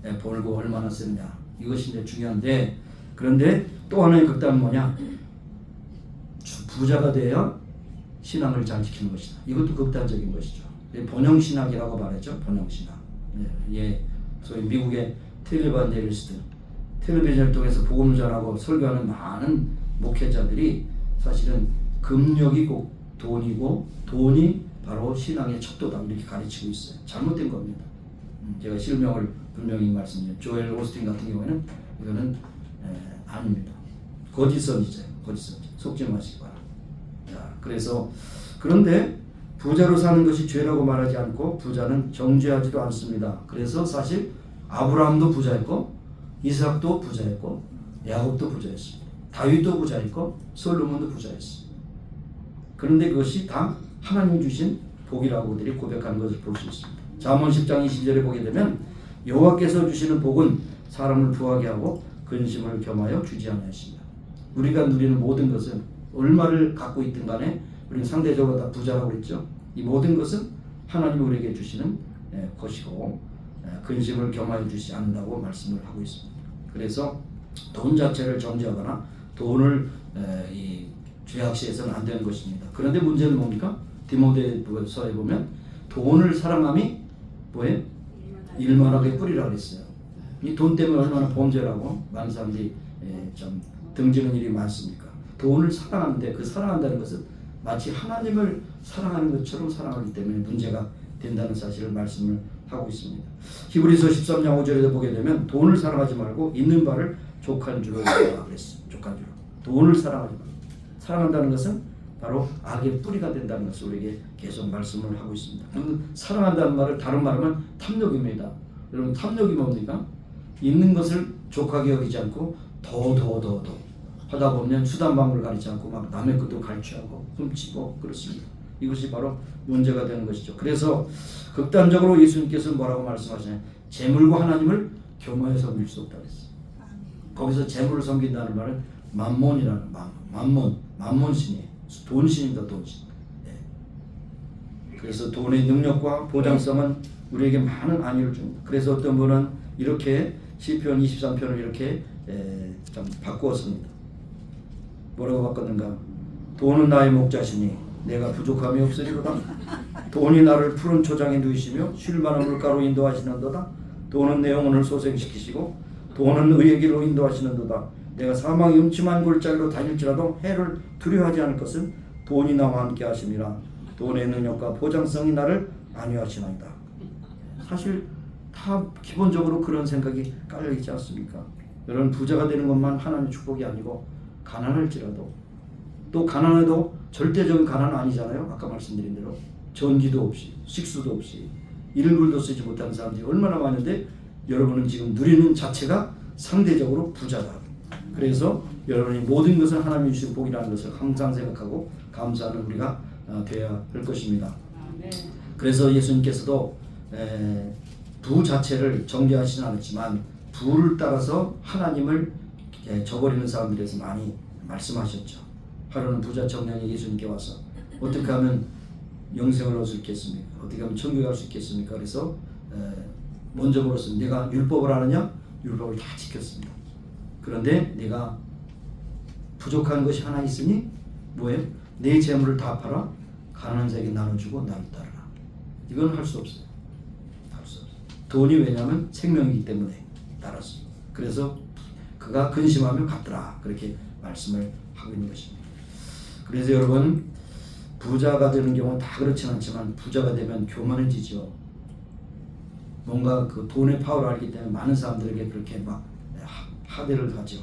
A: 벌고 얼마나 쓰느냐 이것이 이제 중요한데 그런데 또 하나의 극단은 뭐냐 부자가 되어야 신앙을 잘 지키는 것이다. 이것도 극단적인 것이죠. 번영신학이라고 말했죠. 번영신학. 소위 미국의 텔레반제리스트 텔레비전을 통해서 복음을 전하고 설교하는 많은 목회자들이 사실은 금력이 꼭 돈이고 돈이 바로 신앙의 척도다 이렇게 가르치고 있어요. 잘못된 겁니다. 제가 실명을 분명히 말씀드려요. 조엘 오스틴 같은 경우에는 이거는 아닙니다. 거짓선이죠. 거짓선. 속지 마시기 바랍니다. 그래서 그런데 부자로 사는 것이 죄라고 말하지 않고 부자는 정죄하지도 않습니다. 그래서 사실 아브라함도 부자였고 이삭도 부자였고 야곱도 부자였습니다. 다윗도 부자였고 솔로몬도 부자였습니다. 그런데 그것이 다 하나님이 주신 복이라고 그들이 고백하는 것을 볼 수 있습니다. 잠언 10장 20절에 보게 되면 여호와께서 주시는 복은 사람을 부하게 하고 근심을 겸하여 주지 않으십니다. 우리가 누리는 모든 것은 얼마를 갖고 있든 간에 우리는 상대적으로 다 부자라고 그랬죠. 이 모든 것은 하나님이 우리에게 주시는 것이고 근심을 겸하여 주시지 않는다고 말씀을 하고 있습니다. 그래서 돈 자체를 정죄하거나 돈을 죄악시해서는 안 되는 것입니다. 그런데 문제는 뭡니까? 디모데서에 보면 돈을 사랑함이 뭐예요? 일만하게 뿌리라고 했어요. 이 돈 때문에 얼마나 범죄라고 많은 사람들이 좀 등지는 일이 많습니까? 돈을 사랑하는데 그 사랑한다는 것은 마치 하나님을 사랑하는 것처럼 사랑하기 때문에 문제가 된다는 사실을 말씀을 하고 있습니다. 히브리서 13장 5절에도 보게 되면 돈을 사랑하지 말고 있는 바를 족한 줄로 여기라 그랬어요. 족한 줄로. 돈을 사랑하지 말고. 사랑한다는 것은 바로 악의 뿌리가 된다는 것을 우리에게 계속 말씀을 하고 있습니다. 사랑한다는 말을 다른 말하면 탐욕입니다. 여러분 탐욕이 뭡니까? 있는 것을 족하게 여기지 않고 더 하다 보면 수단방법을 가리지 않고 막 남의 것도 갈취하고 훔치고 그렇습니다. 이것이 바로 문제가 되는 것이죠. 그래서 극단적으로 예수님께서 뭐라고 말씀하시냐면 재물과 하나님을 겸하여 섬길 수 없다고 했어요. 거기서 재물을 섬긴다는 말은 만몬이라는 만몬신이에요. 돈신입니다. 돈신. 그래서 돈의 능력과 보장성은 우리에게 많은 안위를 줍니다. 그래서 어떤 분은 이렇게 시편 23편을 이렇게 좀 바꾸었습니다. 뭐라고 바꿨는가? 돈은 나의 목자시니 내가 부족함이 없으리로다. 돈이 나를 푸른 초장에 누이시며 쉴만한 물가로 인도하시는도다. 돈은 내 영혼을 소생시키시고 돈은 의의 길로 인도하시는도다. 내가 사망의 음침한 골짜기로 다닐지라도 해를 두려워하지 않을 것은 돈이 나와 함께 하심이라. 돈의 능력과 보장성이 나를 안위하시나이다. 사실 다 기본적으로 그런 생각이 깔려있지 않습니까? 여러분, 부자가 되는 것만 하나님의 축복이 아니고 가난할지라도, 또 가난해도 절대적인 가난은 아니잖아요. 아까 말씀드린 대로 전기도 없이 식수도 없이 일불도 쓰지 못하는 사람들이 얼마나 많은데 여러분은 지금 누리는 자체가 상대적으로 부자다. 그래서 여러분이 모든 것을 하나님이 주신 복이라는 것을 항상 생각하고 감사하는 우리가 되어야 할 것입니다. 그래서 예수님께서도 부 자체를 정죄하시진 않았지만 부를 따라서 하나님을 저버리는 사람들에 대해서 많이 말씀하셨죠. 하루는 부자 청년이 예수님께 와서 어떻게 하면 영생을 얻을 수 있겠습니까? 어떻게 하면 천국에 갈 수 있겠습니까? 그래서 먼저 물었습니다. 내가 율법을 아느냐? 율법을 다 지켰습니다. 그런데 내가 부족한 것이 하나 있으니 뭐예요? 내 재물을 다 팔아 가난한 자에게 나눠주고 나를 따르라. 이건 할 수 없어요. 할 수 없어요. 돈이 왜냐하면 생명이기 때문에 따라서. 그래서 그가 근심하며 갔더라. 그렇게 말씀을 하고 있는 것입니다. 그래서 여러분, 부자가 되는 경우는 다 그렇지는 않지만 부자가 되면 교만해지죠. 뭔가 그 돈의 파워를 알기 때문에 많은 사람들에게 그렇게 막 하대를 하죠.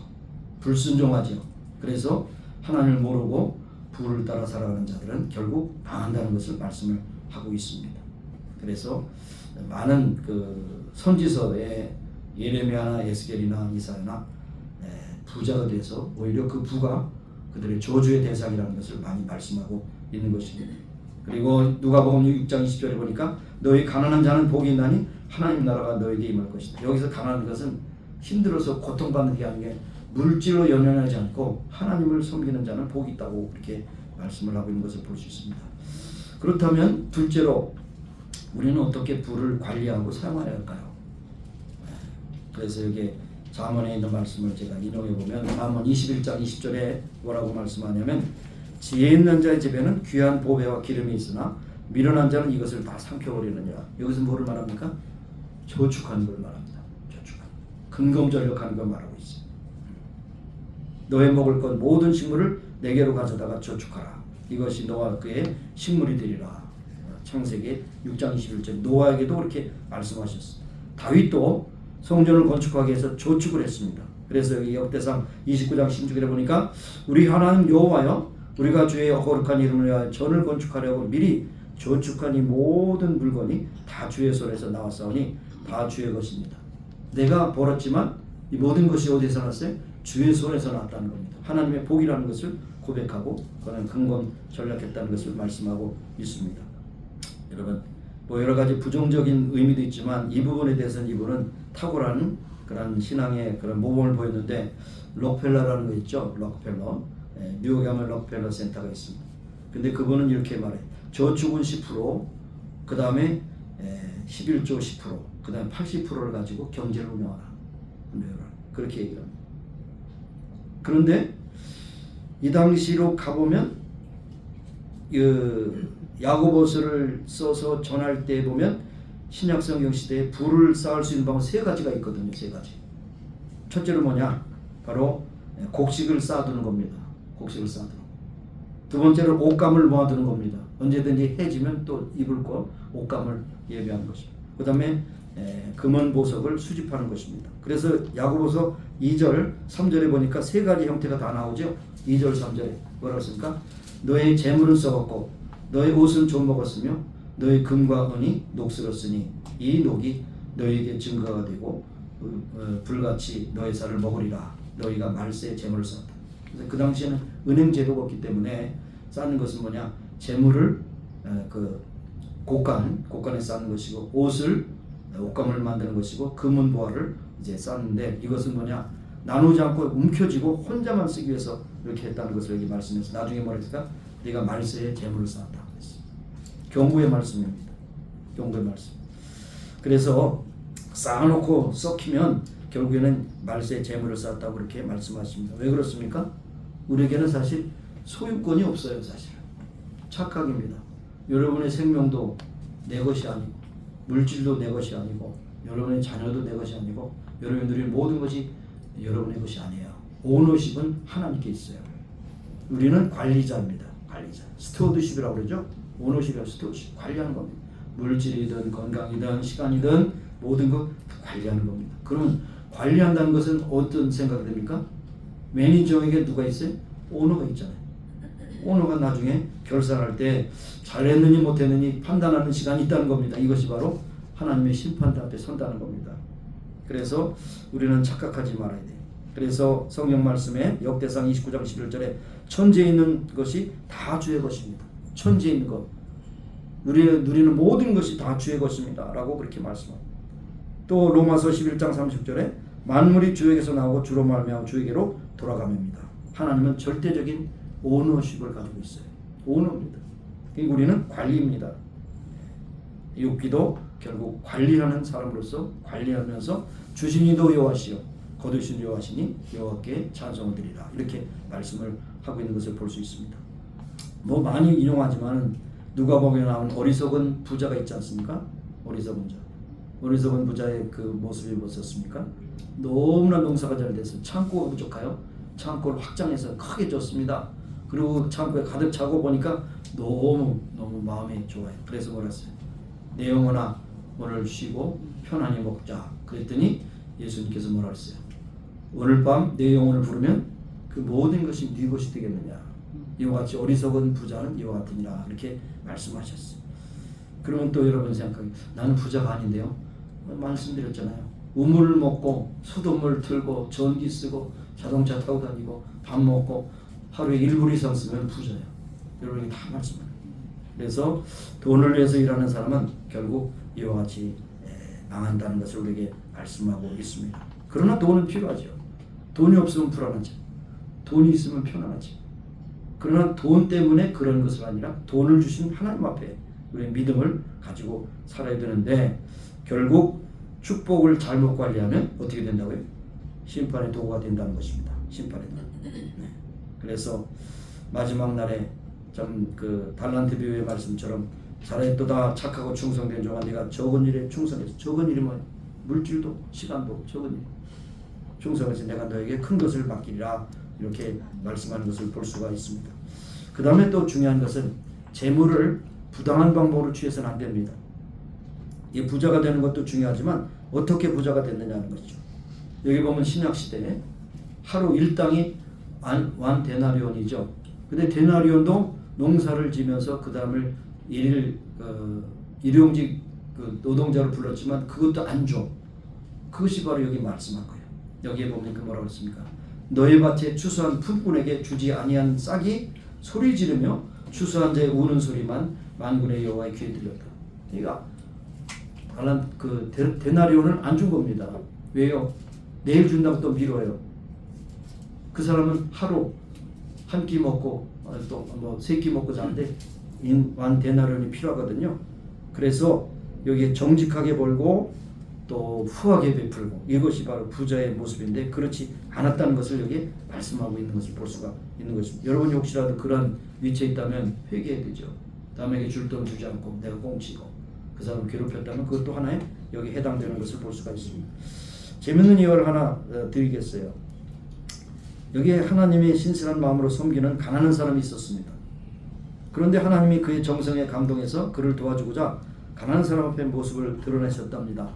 A: 불순종하죠. 그래서 하나님을 모르고 부를 따라 살아가는 자들은 결국 망한다는 것을 말씀을 하고 있습니다. 그래서 많은 그 선지서에 예레미야나 에스겔이나 이사야나 부자가 돼서 오히려 그 부가 그들의 저주의 대상이라는 것을 많이 말씀하고 있는 것입니다. 그리고 누가복음 6장 20절에 보니까 너희 가난한 자는 복이 있나니 하나님 나라가 너에게 임할 것이다. 여기서 가난한 것은 힘들어서 고통받는 게 아니라 물질로 연연하지 않고 하나님을 섬기는 자는 복이 있다고 그렇게 말씀을 하고 있는 것을 볼 수 있습니다. 그렇다면 둘째로 우리는 어떻게 부를 관리하고 사용해야 할까요? 그래서 여기 잠언에 있는 말씀을 제가 인용해 보면 잠언 21장 20절에 뭐라고 말씀하냐면 지혜 있는 자의 집에는 귀한 보배와 기름이 있으나 미련한 자는 이것을 다 삼켜버리느니라. 여기서 뭐를 말합니까? 저축하는 걸 말합니다. 저축하는 근검절약하는 걸 말하고 있어요. 너의 먹을 것 모든 식물을 내게로 가져다가 저축하라. 이것이 너와 그의 식물이 되리라. 창세기 6장 21절 노아에게도 그렇게 말씀하셨어요. 다윗도 성전을 건축하기 위해서 저축을 했습니다. 그래서 여기 역대상 29장 16절에 보니까 우리 하나님 여호와여 우리가 주의 거룩한 이름을 위하여 전을 건축하려고 미리 저축한 이 모든 물건이 다 주의 손에서 나왔사오니 다 주의 것입니다. 내가 벌었지만 이 모든 것이 어디서 났어요? 주의 손에서 나왔다는 겁니다. 하나님의 복이라는 것을 고백하고 그는 근검 전략했다는 것을 말씀하고 있습니다. 여러분, 뭐 여러 가지 부정적인 의미도 있지만 이 부분에 대해서는 이분은 탁월한 그런 신앙의 그런 모범을 보였는데 록펠러라는 거 있죠. 록펠러. 뉴욕에 하면 록펠러 센터가 있습니다. 근데 그분은 이렇게 말해요. 저축은 10%, 그 다음에 11조 10%, 그 다음에 80%를 가지고 경제를 운영하라. 그렇게 얘기를 합니다. 그런데 이 당시로 가보면 야고보서를 써서 전할 때 보면 신약성경 시대에 부를 쌓을 수 있는 방법 세 가지가 있거든요. 세 가지. 첫째로 뭐냐? 바로 곡식을 쌓아두는 겁니다. 곡식을 쌓아두는. 두 번째로 옷감을 모아두는 겁니다. 언제든지 해지면 또 입을 거 옷감을 예비하는 것입니다. 그 다음에 금은 보석을 수집하는 것입니다. 그래서 야고보서 2절 3절에 보니까 세 가지 형태가 다 나오죠. 2절 3절에 뭐라고 했습니까? 너의 재물은 썩었고 너의 옷은 좀 먹었으며 너의 금과 은이 녹슬었으니 이 녹이 너에게 증거가 되고 불같이 너의 살을 먹으리라. 너희가 말세에 재물을 쌓았다. 그래서 그 당시에는 은행 제도가 없기 때문에 쌓는 것은 뭐냐? 재물을 그 곡간에 쌓는 것이고 옷을 옷감을 만드는 것이고 금은 보화를 이제 쌓는데 이것은 뭐냐? 나누지 않고 움켜쥐고 혼자만 쓰기 위해서 이렇게 했다는 것을 여기 말씀해서 나중에 뭐라 했을까? 네가 말세에 재물을 쌓았다 그랬어요. 경고의 말씀입니다. 경고의 말씀. 그래서 쌓아놓고 썩히면 결국에는 말세에 재물을 쌓았다고 그렇게 말씀하십니다. 왜 그렇습니까? 우리에게는 사실 소유권이 없어요. 사실 착각입니다. 여러분의 생명도 내 것이 아니고, 물질도 내 것이 아니고, 여러분의 자녀도 내 것이 아니고, 여러분이 누리는 모든 것이 여러분의 것이 아니에요. 오너십은 하나님께 있어요. 우리는 관리자입니다. 관리자. 스튜어드십이라고 그러죠. 오너십이라고 스튜어드십. 관리하는 겁니다. 물질이든 건강이든 시간이든 모든 것 관리하는 겁니다. 그러면 관리한다는 것은 어떤 생각이 됩니까? 매니저에게 누가 있어요? 오너가 있잖아요. 오너가 나중에 결산할 때 잘했느니 못했느니 판단하는 시간이 있다는 겁니다. 이것이 바로 하나님의 심판대 앞에 선다는 겁니다. 그래서 우리는 착각하지 말아야 돼요. 그래서 성경 말씀에 역대상 29장 11절에 천지에 있는 것이 다 주의 것입니다. 천지에 있는 것, 누리는 모든 것이 다 주의 것입니다 라고 그렇게 말씀합니다. 또 로마서 11장 30절에 만물이 주에게서 나오고 주로 말미암아 주에게로 돌아갑니다. 하나님은 절대적인 오너십을 가지고 있어요. 오너입니다. 우리는 관리입니다. 욥기도 결국 관리하는 사람으로서 관리하면서 주신 이도 여호와시요 거두신 여호와시니 여호와께 찬송을 드리라 이렇게 말씀을 하고 있는 것을 볼 수 있습니다. 뭐 많이 인용하지만 누가복음에 나온 어리석은 부자가 있지 않습니까? 어리석은 부자의 그 모습이 무엇이었습니까? 너무나 농사가 잘 돼서 창고가 부족하여 창고를 확장해서 크게 줬습니다. 그리고 창고에 가득 차고 보니까 너무 마음이 좋아요. 그래서 뭐라 했어요? 내 영혼아 오늘 쉬고 편안히 먹자. 그랬더니 예수님께서 뭐라 했어요? 오늘 밤 내 영혼을 부르면 그 모든 것이 네 것이 되겠느냐. 이와 같이 어리석은 부자는 이와 같으니라 이렇게 말씀하셨어요. 그러면 또 여러분 생각하기 나는 부자가 아닌데요. 말씀드렸잖아요. 우물을 먹고 수돗물 틀고 전기 쓰고 자동차 타고 다니고 밥 먹고 하루에 1불 이상 쓰면 부자예요. 여러분이 다 말씀해요. 그래서 돈을 위해서 일하는 사람은 결국 이와 같이 망한다는 것을 우리에게 말씀하고 있습니다. 그러나 돈은 필요하죠. 돈이 없으면 불안하죠. 돈이 있으면 편안하죠. 그러나 돈 때문에 그런 것은 아니라 돈을 주신 하나님 앞에 우리의 믿음을 가지고 살아야 되는데 결국 축복을 잘못 관리하면 어떻게 된다고요? 심판의 도구가 된다는 것입니다. 심판의 도구. 네. 그래서 마지막 날에 좀 그 달란트 비유의 말씀처럼 잘했도다 착하고 충성된 종아 네가 적은 일에 충성해서 적은 일이 뭐예요? 물질도 시간도 적은 일 충성해서 내가 너에게 큰 것을 맡기리라 이렇게 말씀하는 것을 볼 수가 있습니다. 그 다음에 또 중요한 것은 재물을 부당한 방법으로 취해서는 안 됩니다. 이 부자가 되는 것도 중요하지만 어떻게 부자가 됐느냐는 것이죠. 여기 보면 신약시대에 하루 일당이 완 데나리온이죠. 근데 데나리온도 농사를 지면서 그 다음을 일용직 노동자를 불렀지만 그것도 안 줘. 그것이 바로 여기 말씀한 거예요. 여기에 보니까 뭐라고 했습니까? 너의 밭에 추수한 품꾼에게 주지 아니한 싹이 소리 지르며 추수한 자의 우는 소리만 만군의 여호와의 귀에 들렸다. 그러니까 데나리온을 안 준 겁니다. 왜요? 내일 준다고 또 미뤄요. 그 사람은 하루 한 끼 먹고 또 뭐 세 끼 먹고 자는데 완 데나리온이 필요하거든요. 그래서 여기에 정직하게 벌고 또 후하게 베풀고 이것이 바로 부자의 모습인데 그렇지 않았다는 것을 여기 말씀하고 있는 것을 볼 수가 있는 것입니다. 여러분이 혹시라도 그런 위치에 있다면 회개해야 되죠. 남에게 줄 돈 주지 않고 내가 꽁치고 그 사람을 괴롭혔다면 그것도 하나의 여기 해당되는 것을 볼 수가 있습니다. 재밌는 예화를 하나 드리겠어요. 여기에 하나님의 신실한 마음으로 섬기는 가난한 사람이 있었습니다. 그런데 하나님이 그의 정성에 감동해서 그를 도와주고자 가난한 사람 앞에 모습을 드러내셨답니다.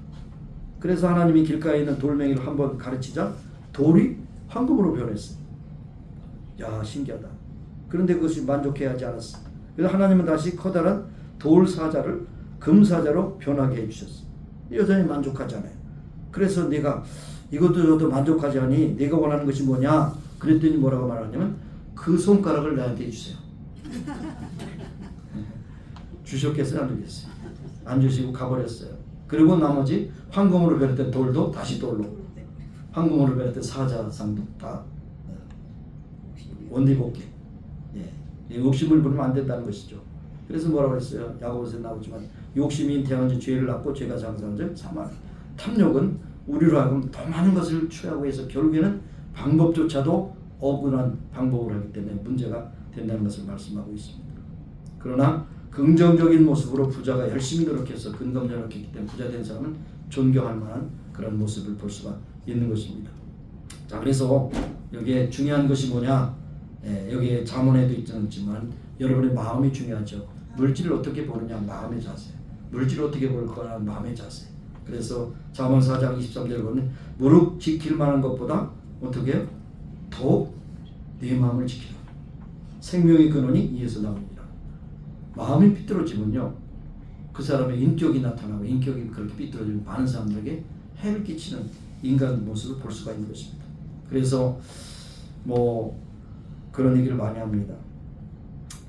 A: 그래서 하나님이 길가에 있는 돌멩이를 한번 가르치자 돌이 황금으로 변했어요. 야, 신기하다. 그런데 그것이 만족해야 하지 않았어요. 그래서 하나님은 다시 커다란 돌 사자를 금 사자로 변하게 해주셨어요. 여전히 만족하잖아요. 그래서 내가 이것도 저도 만족하지 않니 내가 원하는 것이 뭐냐 그랬더니 뭐라고 말하냐면 그 손가락을 나한테 주세요. 주셨겠어요? 안 주겠어요? 안 주시고 가버렸어요. 그리고 나머지 황금으로 변했던 돌도 다시 돌로, 황금으로 변했던 사자상도 다 원리복귀. 욕심을 부리면 안 된다는 것이죠. 그래서 뭐라고 했어요? 야고보서에 나오지만 욕심이 잉태한 지 죄를 낳고 죄가 장사한 즉 사망. 탐욕은 우리로 하여금 더 많은 것을 취하고 해서 결국에는 방법조차도 억울한 방법을 하기 때문에 문제가 된다는 것을 말씀하고 있습니다. 그러나 긍정적인 모습으로 부자가 열심히 노력해서 근검 노력했기 때문에 부자 된 사람은 존경할 만한 그런 모습을 볼 수가 있는 것입니다. 자, 그래서 여기에 중요한 것이 뭐냐? 여기에 잠언에도 있지만 여러분의 마음이 중요하죠. 물질을 어떻게 보느냐? 마음의 자세. 물질을 어떻게 볼 거냐? 마음의 자세. 그래서 잠언 4장 23절에 보면 무릇 지킬 만한 것보다 어떻게 해요? 더욱 네 마음을 지키라. 생명의 근원이 이에서 나옵니다. 마음이 삐뚤어지면요, 그 사람의 인격이 나타나고 인격이 그렇게 삐뚤어지면 많은 사람들에게 해를 끼치는 인간 모습을 볼 수가 있는 것입니다. 그래서 뭐 그런 얘기를 많이 합니다.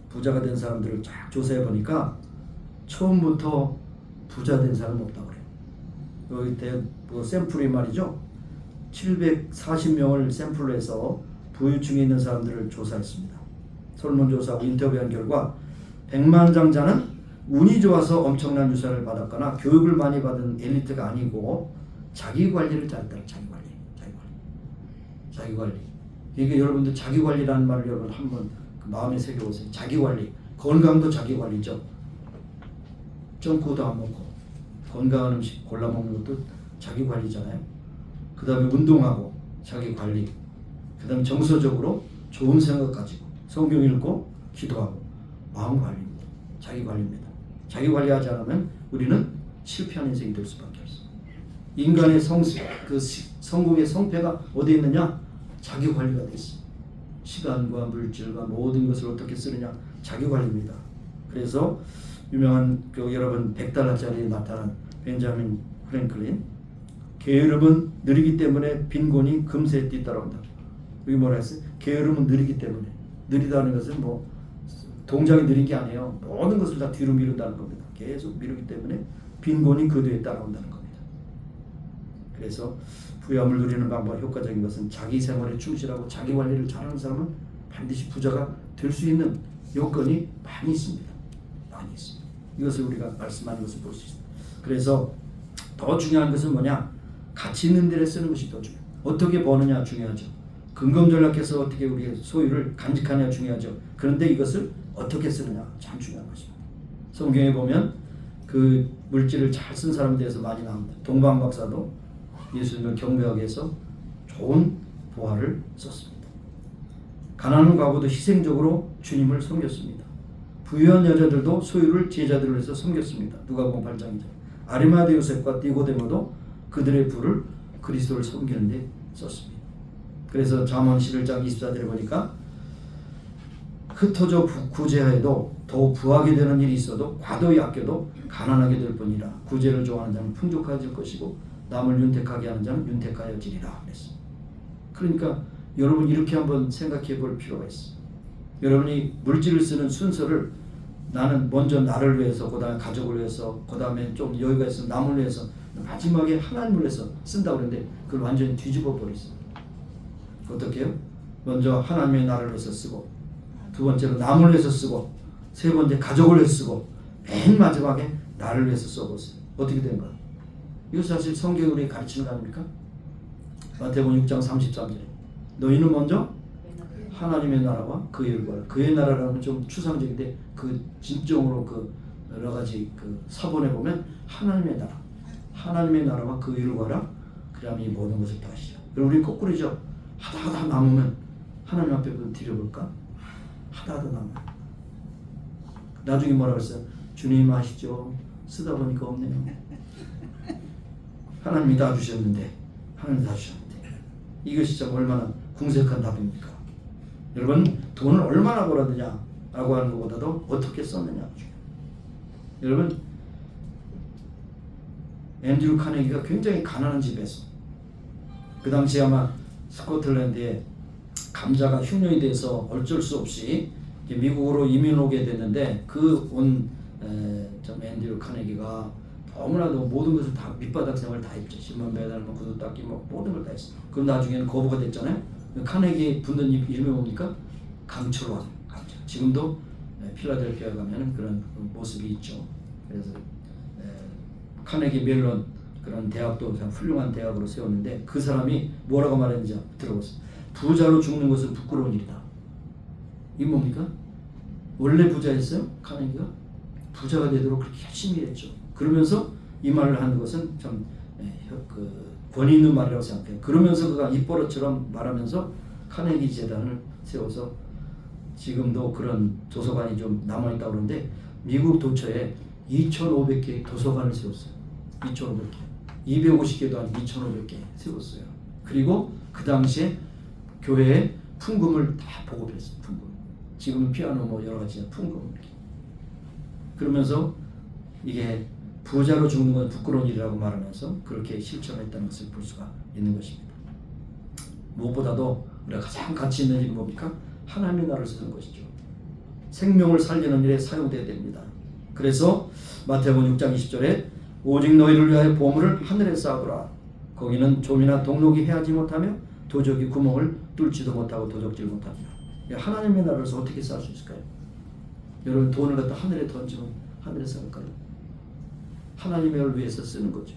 A: 부자가 된 사람들을 쫙 조사해 보니까 처음부터 부자 된 사람은 없다고 그래요. 여기 때 그 샘플이 말이죠. 740명을 샘플로 해서 부유층에 있는 사람들을 조사했습니다. 설문조사하고 인터뷰한 결과 백만장자는 운이 좋아서 엄청난 유산을 받았거나 교육을 많이 받은 엘리트가 아니고 자기관리를 잘했다. 자기관리. 이게 여러분들 자기관리라는 말을 여러분 한번 그 마음에 새겨보세요. 자기관리. 건강도 자기관리죠. 점코도 안 먹고 건강한 음식 골라 먹는 것도 자기관리잖아요. 그 다음에 운동하고 자기관리. 그 다음에 정서적으로 좋은 생각 가지고 성경 읽고 기도하고 마음관리입니다. 자기관리입니다. 자기관리하지 않으면 우리는 실패한 인생이 될 수밖에 없어요. 인간의 성공의 성패가 어디에 있느냐? 자기관리가 돼 있어요. 시간과 물질과 모든 것을 어떻게 쓰느냐? 자기관리입니다. 그래서 유명한 그 여러분 $100짜리에 나타난 벤자민 프랭클린, 게으름은 느리기 때문에 빈곤이 금세에 뒤따라온다. 여기 뭐라 했어요? 게으름은 느리기 때문에. 느리다는 것은 뭐 동작이 느린 게 아니에요. 모든 것을 다 뒤로 미룬다는 겁니다. 계속 미루기 때문에 빈곤이 그 뒤에 따라온다는 겁니다. 그래서 부유함을 누리는 방법 효과적인 것은 자기 생활에 충실하고 자기 관리를 잘하는 사람은 반드시 부자가 될 수 있는 요건이 많이 있습니다. 많이 있습니다. 이것을 우리가 말씀하는 것을 볼 수 있습니다. 그래서 더 중요한 것은 뭐냐? 가치 있는 데에 쓰는 것이 더 중요해요. 어떻게 버느냐 중요하죠. 근검전략해서 어떻게 우리의 소유를 간직하느냐 중요하죠. 그런데 이것을 어떻게 쓰느냐 참 중요한 것입니다. 성경에 보면 그 물질을 잘 쓴 사람에 대해서 많이 나옵니다. 동방 박사도 예수님을 경배하기 위해서 좋은 보화를 썼습니다. 가난한 과부도 희생적으로 주님을 섬겼습니다. 부유한 여자들도 소유를 제자들을 위해서 섬겼습니다. 누가복음 8장이죠. 아리마대 요셉과 니고데모도 그들의 부를 그리스도를 섬기는 데 썼습니다. 그래서 잠언 11장 24절에 보니까 흩어져 구제하여도 더욱 부하게 되는 일이 있어도 과도히 아껴도 가난하게 될 뿐이라. 구제를 좋아하는 자는 풍족해질 것이고 남을 윤택하게 하는 자는 윤택하여지리라 그랬어요. 그러니까 여러분 이렇게 한번 생각해 볼 필요가 있어요. 여러분이 물질을 쓰는 순서를 나는 먼저 나를 위해서, 그 다음에 가족을 위해서, 그 다음에 좀 여유가 있으면 남을 위해서, 마지막에 하나님을 위해서 쓴다고 그러는데 그걸 완전히 뒤집어 버렸어요. 어떻게 해요? 먼저 하나님의 나라를 위해서 쓰고, 두 번째로 남을 위해서 쓰고, 세 번째 가족을 위해서 쓰고, 맨 마지막에 나를 위해서 써보세요. 어떻게 된 거야? 이거 사실 성경이 우리 가르치는 거 아닙니까? 마태복음 6장 33절에 너희는 먼저 하나님의 나라와 그의 일과, 그의 나라라는 좀 추상적인데 그 진정으로 그 여러 가지 그 사본에 보면 하나님의 나라와 그 일을 구하라. 그러면 이 모든 것을 다 하시죠. 그리고 우리 거꾸로죠. 하다 남으면 하나님 앞에 드려볼까? 하다 남으면 나중에 뭐라고 했어요? 주님 아시죠? 쓰다 보니까 없네요. 하나님이 다 주셨는데 하나님이 다 주셨는데 이것이 참 얼마나 궁색한 답입니까? 여러분 돈을 얼마나 벌었느냐 라고 하는 것보다도 어떻게 썼느냐. 여러분 앤드류 카네기가 굉장히 가난한 집에서 그 당시 아마 스코틀랜드에 감자가 흉년이 돼서 어쩔 수 없이 미국으로 이민 오게 됐는데 그 온 앤드류 카네기가 너무나도 모든 것을 다 밑바닥 생활을 다 했죠. 신문 매달고 구두 닦기 뭐 모든 걸 다 했어요. 그럼 나중에는 거부가 됐잖아요. 카네기 붙는 이름이 뭡니까? 강철왕. 지금도 필라델피아에 가면 그런 모습이 있죠. 그래서 카네기 멜론 그런 대학도 훌륭한 대학으로 세웠는데 그 사람이 뭐라고 말했는지 들어보세요. 부자로 죽는 것은 부끄러운 일이다. 이게 뭡니까?
C: 원래 부자였어요? 카네기가? 부자가 되도록 그렇게 열심히 했죠. 그러면서 이 말을 하는 것은 참 권위 있는 말이라고 생각해요. 그러면서 그가 입버릇처럼 말하면서 카네기 재단을 세워서 지금도 그런 도서관이 좀 남아있다고 그러는데 미국 도처에 2,500개 도서관을 세웠어요. 2,500개. 250개도 아니고 2,500개 세웠어요. 그리고 그 당시에 교회에 풍금을 다 보급했어요. 풍금. 지금은 피아노 뭐 여러 가지 풍금 이렇게. 그러면서 이게 부자로 죽는 건 부끄러운 일이라고 말하면서 그렇게 실천했다는 것을 볼 수가 있는 것입니다. 무엇보다도 우리가 가장 가치 있는 일은 뭡니까? 하나님의 나라를 쓰는 것이죠. 생명을 살리는 일에 사용되어야 됩니다. 그래서 마태복음 6장 20절에 오직 너희를 위하여 보물을 하늘에 쌓아두라. 거기는 좀이나 동록이 해하지 못하며 도적이 구멍을 뚫지도 못하고 도적질 못하며. 하나님의 나라에서 어떻게 쌓을 수 있을까요? 여러분 돈을 갖다 하늘에 던지면 하늘에 쌓을까요? 하나님을 위해서 쓰는 거죠.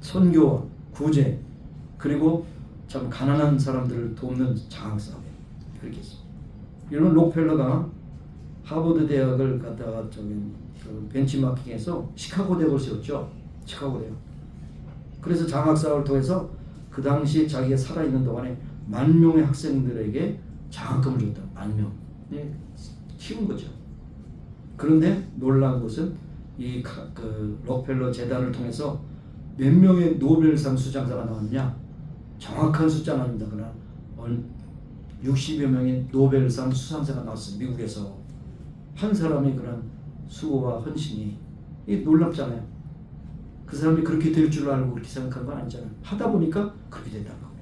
C: 선교와 구제 그리고 참 가난한 사람들을 돕는 장학사업 그렇게 했습니다. 이런 록펠러가 하버드 대학을 갖다가 그 벤치마킹해서 시카고 대학을 세웠죠. 시카고 대학. 그래서 장학사업을 통해서 그 당시 자기가 살아있는 동안에 10,000명의 학생들에게 장학금을 줬다. 10,000명. 네, 키운 거죠. 그런데 놀라운 것은 그 록펠러 재단을 통해서 몇 명의 노벨상 수상자가 나왔느냐? 정확한 숫자는 아닙니다. 그러나 60여 명의 노벨상 수상자가 나왔어요. 미국에서. 한 사람의 그런 수고와 헌신이 놀랍잖아요. 그 사람이 그렇게 될 줄 알고 그렇게 생각한 건 아니잖아요. 하다 보니까 그렇게 됐다는 거예요.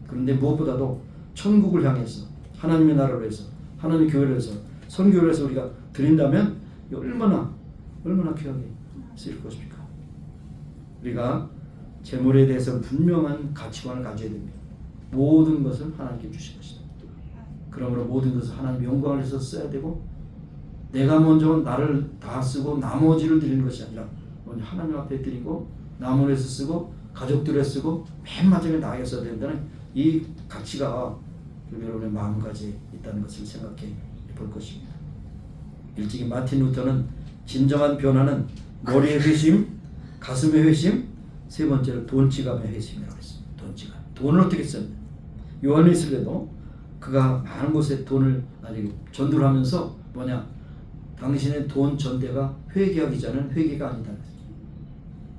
C: 그런데 무엇보다도 천국을 향해서 하나님의 나라를 위해서 하나님의 교회를 위해서 선교를 해서 우리가 드린다면 얼마나 귀하게 쓰일 것입니까? 우리가 재물에 대해서 분명한 가치관을 가져야 됩니다. 모든 것은 하나님께 주신 것이다. 그러므로 모든 것을 하나님 영광을 위해서 써야 되고 내가 먼저 나를 다 쓰고 나머지를 드리는 것이 아니라 먼저 하나님 앞에 드리고 남을 위해서 쓰고 가족들을 위해서 쓰고 맨 마지막에 나에게 써야 된다는 이 가치가 여러분의 마음까지 있다는 것을 생각해 볼 것입니다. 일찍이 마틴 루터는 진정한 변화는 머리의 회심, 가슴의 회심, 세 번째로 돈 지갑의 회심이라고 했습니다. 돈 지갑. 돈을 어떻게 썼냐? 요한일서에도 그가 많은 곳에 돈을 전도를 하면서 당신의 돈 전대가 회개하기 전은 회개가 아니다.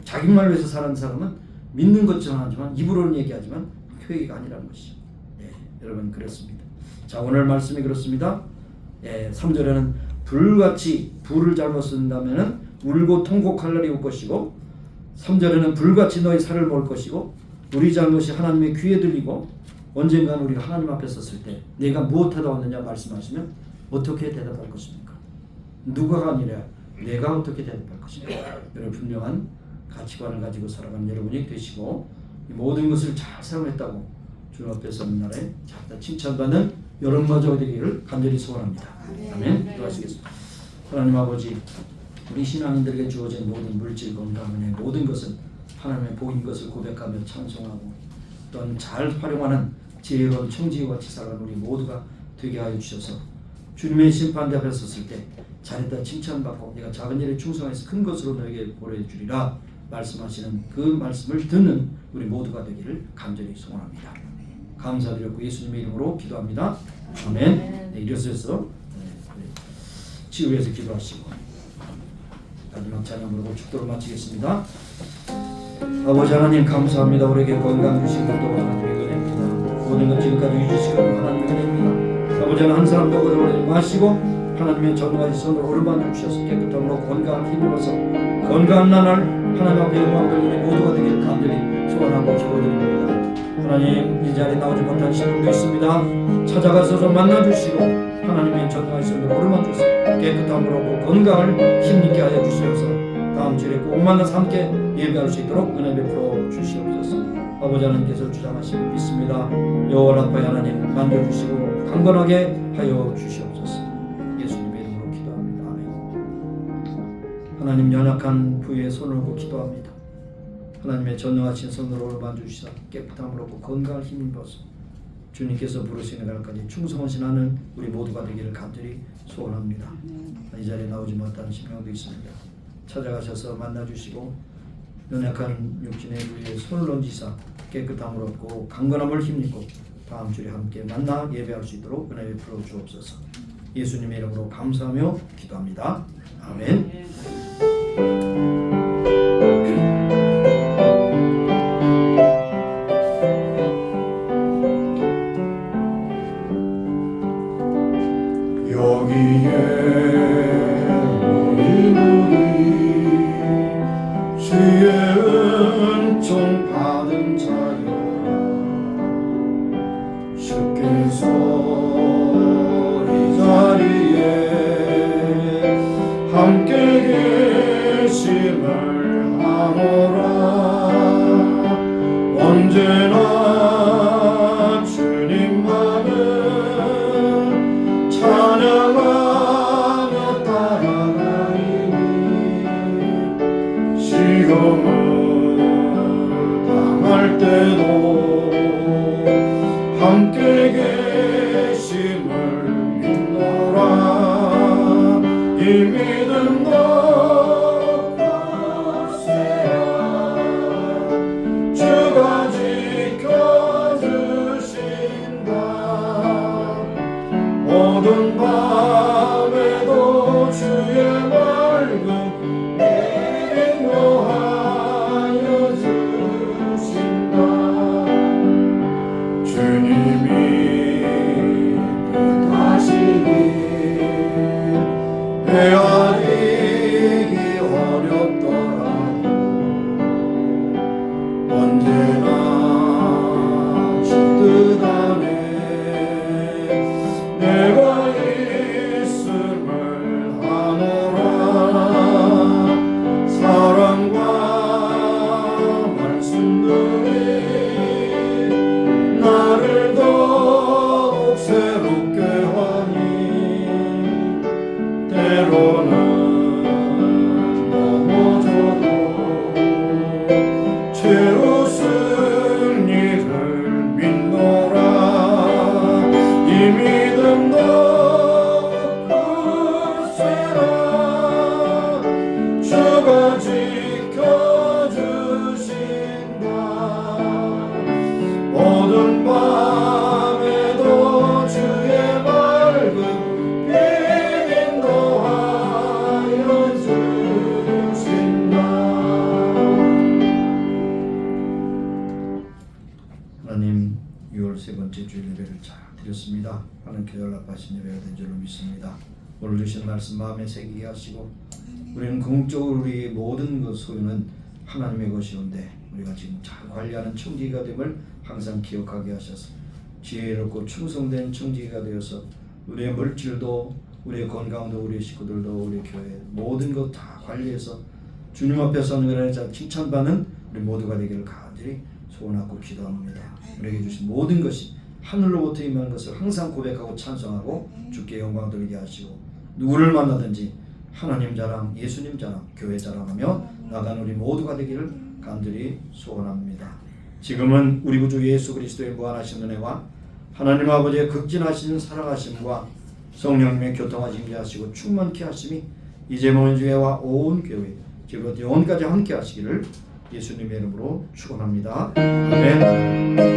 C: 자기 말로 해서 사는 사람은 믿는 것처럼 하지만 입으로는 얘기하지만 회개가 아니라는 것이죠. 네, 여러분 그렇습니다. 자, 오늘 말씀이 그렇습니다. 3절에는 불같이 불을 잘못 쓴다면 울고 통곡할 날이 올 것이고 3절에는 불같이 너희 살을 먹을 것이고 우리 잘못이 하나님의 귀에 들리고 언젠가는 우리가 하나님 앞에 섰을 때 내가 무엇하다 왔느냐 말씀하시면 어떻게 대답할 것입니까? 누가가 아니라 내가 어떻게 대답할 것입니까? 여러분 분명한 가치관을 가지고 살아가는 여러분이 되시고 모든 것을 잘 사용했다고 주님 앞에 서는 날에 잘 칭찬받는 여러분마저 되기를 간절히 소원합니다. 아멘. 기도하시겠습니다. 하나님 아버지, 우리 신앙인들에게 주어진 모든 물질, 건강, 은혜 모든 것은 하나님의 복인 것을 고백하며 찬송하고 또한 잘 활용하는 지혜로운 청지기와 같이 살아가는 우리 모두가 되게 하여 주셔서 주님의 심판대 앞에 섰을 때 잘했다 칭찬받고 내가 작은 일에 충성해서 큰 것으로 너에게 보내주리라 말씀하시는 그 말씀을 듣는 우리 모두가 되기를 간절히 소원합니다. 감사드렸고 예수님의 이름으로 기도합니다. 아멘. 네, 일어서서 치유해서 기도하시고 마지막 찬양 부르고 축도를 마치겠습니다. 아버지 하나님 감사합니다. 우리에게 건강 주신 것도 하나님의 은혜입니다. 모든 것 지금까지 유지시키는 하나님의 은혜입니다. 아버지 하나님 한 사람도 거절하지 마시고 하나님의 전능하신 손으로 오른만을 주셔서 깨끗함으로 건강을 힘입어서 건강한 나날 하나님 앞에 영광 돌리는 모두가 되기를 간절히 소원하고 기도드립니다. 하나님 이 자리에 나오지 못한 신령도 있습니다. 찾아가서 좀 만나주시고 하나님의 전능하신 손으로 오른만 주셔서 깨끗함으로 건강을 힘있게 하여 주시옵소서. 다음 주에 꼭 만나서 함께 예배할 수 있도록 은혜 베풀어 주시옵소서. 아버지 하나님께서 주장하심을 믿습니다. 여호와 라파 하나님 만져주시고 강건하게 하여 주시옵소서. 예수님의 이름으로 기도합니다. 아멘. 하나님 연약한 부위에 손을 얹고 기도합니다. 하나님의 전능하신 손으로 만져주시사 깨끗함으로 건강을 힘입어서 주님께서 부르시는 날까지 충성하시는 우리 모두가 되기를 간절히 소원합니다. 이 자리에 나오지 못한 심령도 있습니다. 찾아가셔서 만나주시고 연약한 육신의 우리의 손을 얹으사 깨끗함을 얻고 강건함을 힘입고 다음 주에 함께 만나 예배할 수 있도록 은혜 베풀어 주옵소서. 예수님의 이름으로 감사하며 기도합니다. 아멘.
A: 여기에 모인 우리 주의 은총 받은 자여 주께서 이 자리에 함께 계심을 아노라. 언제나 주님만을 찬양하며 따라가리니 시험을 당할 때도 함께 계심을 믿노라. 이 믿음도 굳세야 주가 지켜주신다. 어두운 밤에도 주의 맑은 인도하여 주신다. 주님이 뜻하시니 헤아리기 어렵더라도 언제나 주 뜻 안에 내가 있음을 아노라. 사랑과 말씀들이 나를 더욱 새롭게 하니 때로는 넘어져도 죄로 승리를 믿노라. 이 믿음도 굳세라 주가 지켜주신다. 어두운 밤에도 주의 맑은 빛 인도하여 주신다. 하나님, 6월 세 번째 주일 예배를 잘 드렸습니다. 하나님께 연락하신 예배가 된 줄로 믿습니다. 오늘 주신 말씀 마음에 새기게 하시고 우리는 궁극적으로 우리의 모든 그 소유는 하나님의 것이온데 우리가 지금 잘 관리하는 청지기가 됨을 항상 기억하게 하셔서 지혜롭고 충성된 청지기가 되어서 우리의 물질도 우리의 건강도 우리의 식구들도 우리 교회 모든 것 다 관리해서 주님 앞에 서는 것에 칭찬받는 우리 모두가 되기를 간절히 소원하고 기도합니다. 우리에게 주신 모든 것이 하늘로부터 임한 것을 항상 고백하고 찬송하고 주께 영광 돌리게 하시고 누구를 만나든지 하나님 자랑, 예수님 자랑, 교회 자랑하며 나가는 우리 모두가 되기를 간절히 소원합니다. 지금은 우리 구주 예수 그리스도의 무한하신 은혜와 하나님 아버지의 극진하신 사랑하심과 성령님의 교통하심 하시고 충만케 하심이 이제 모인 주회와 온 교회 지금부터 영원까지 함께 하시기를 예수님의 이름으로 축원합니다. 아멘.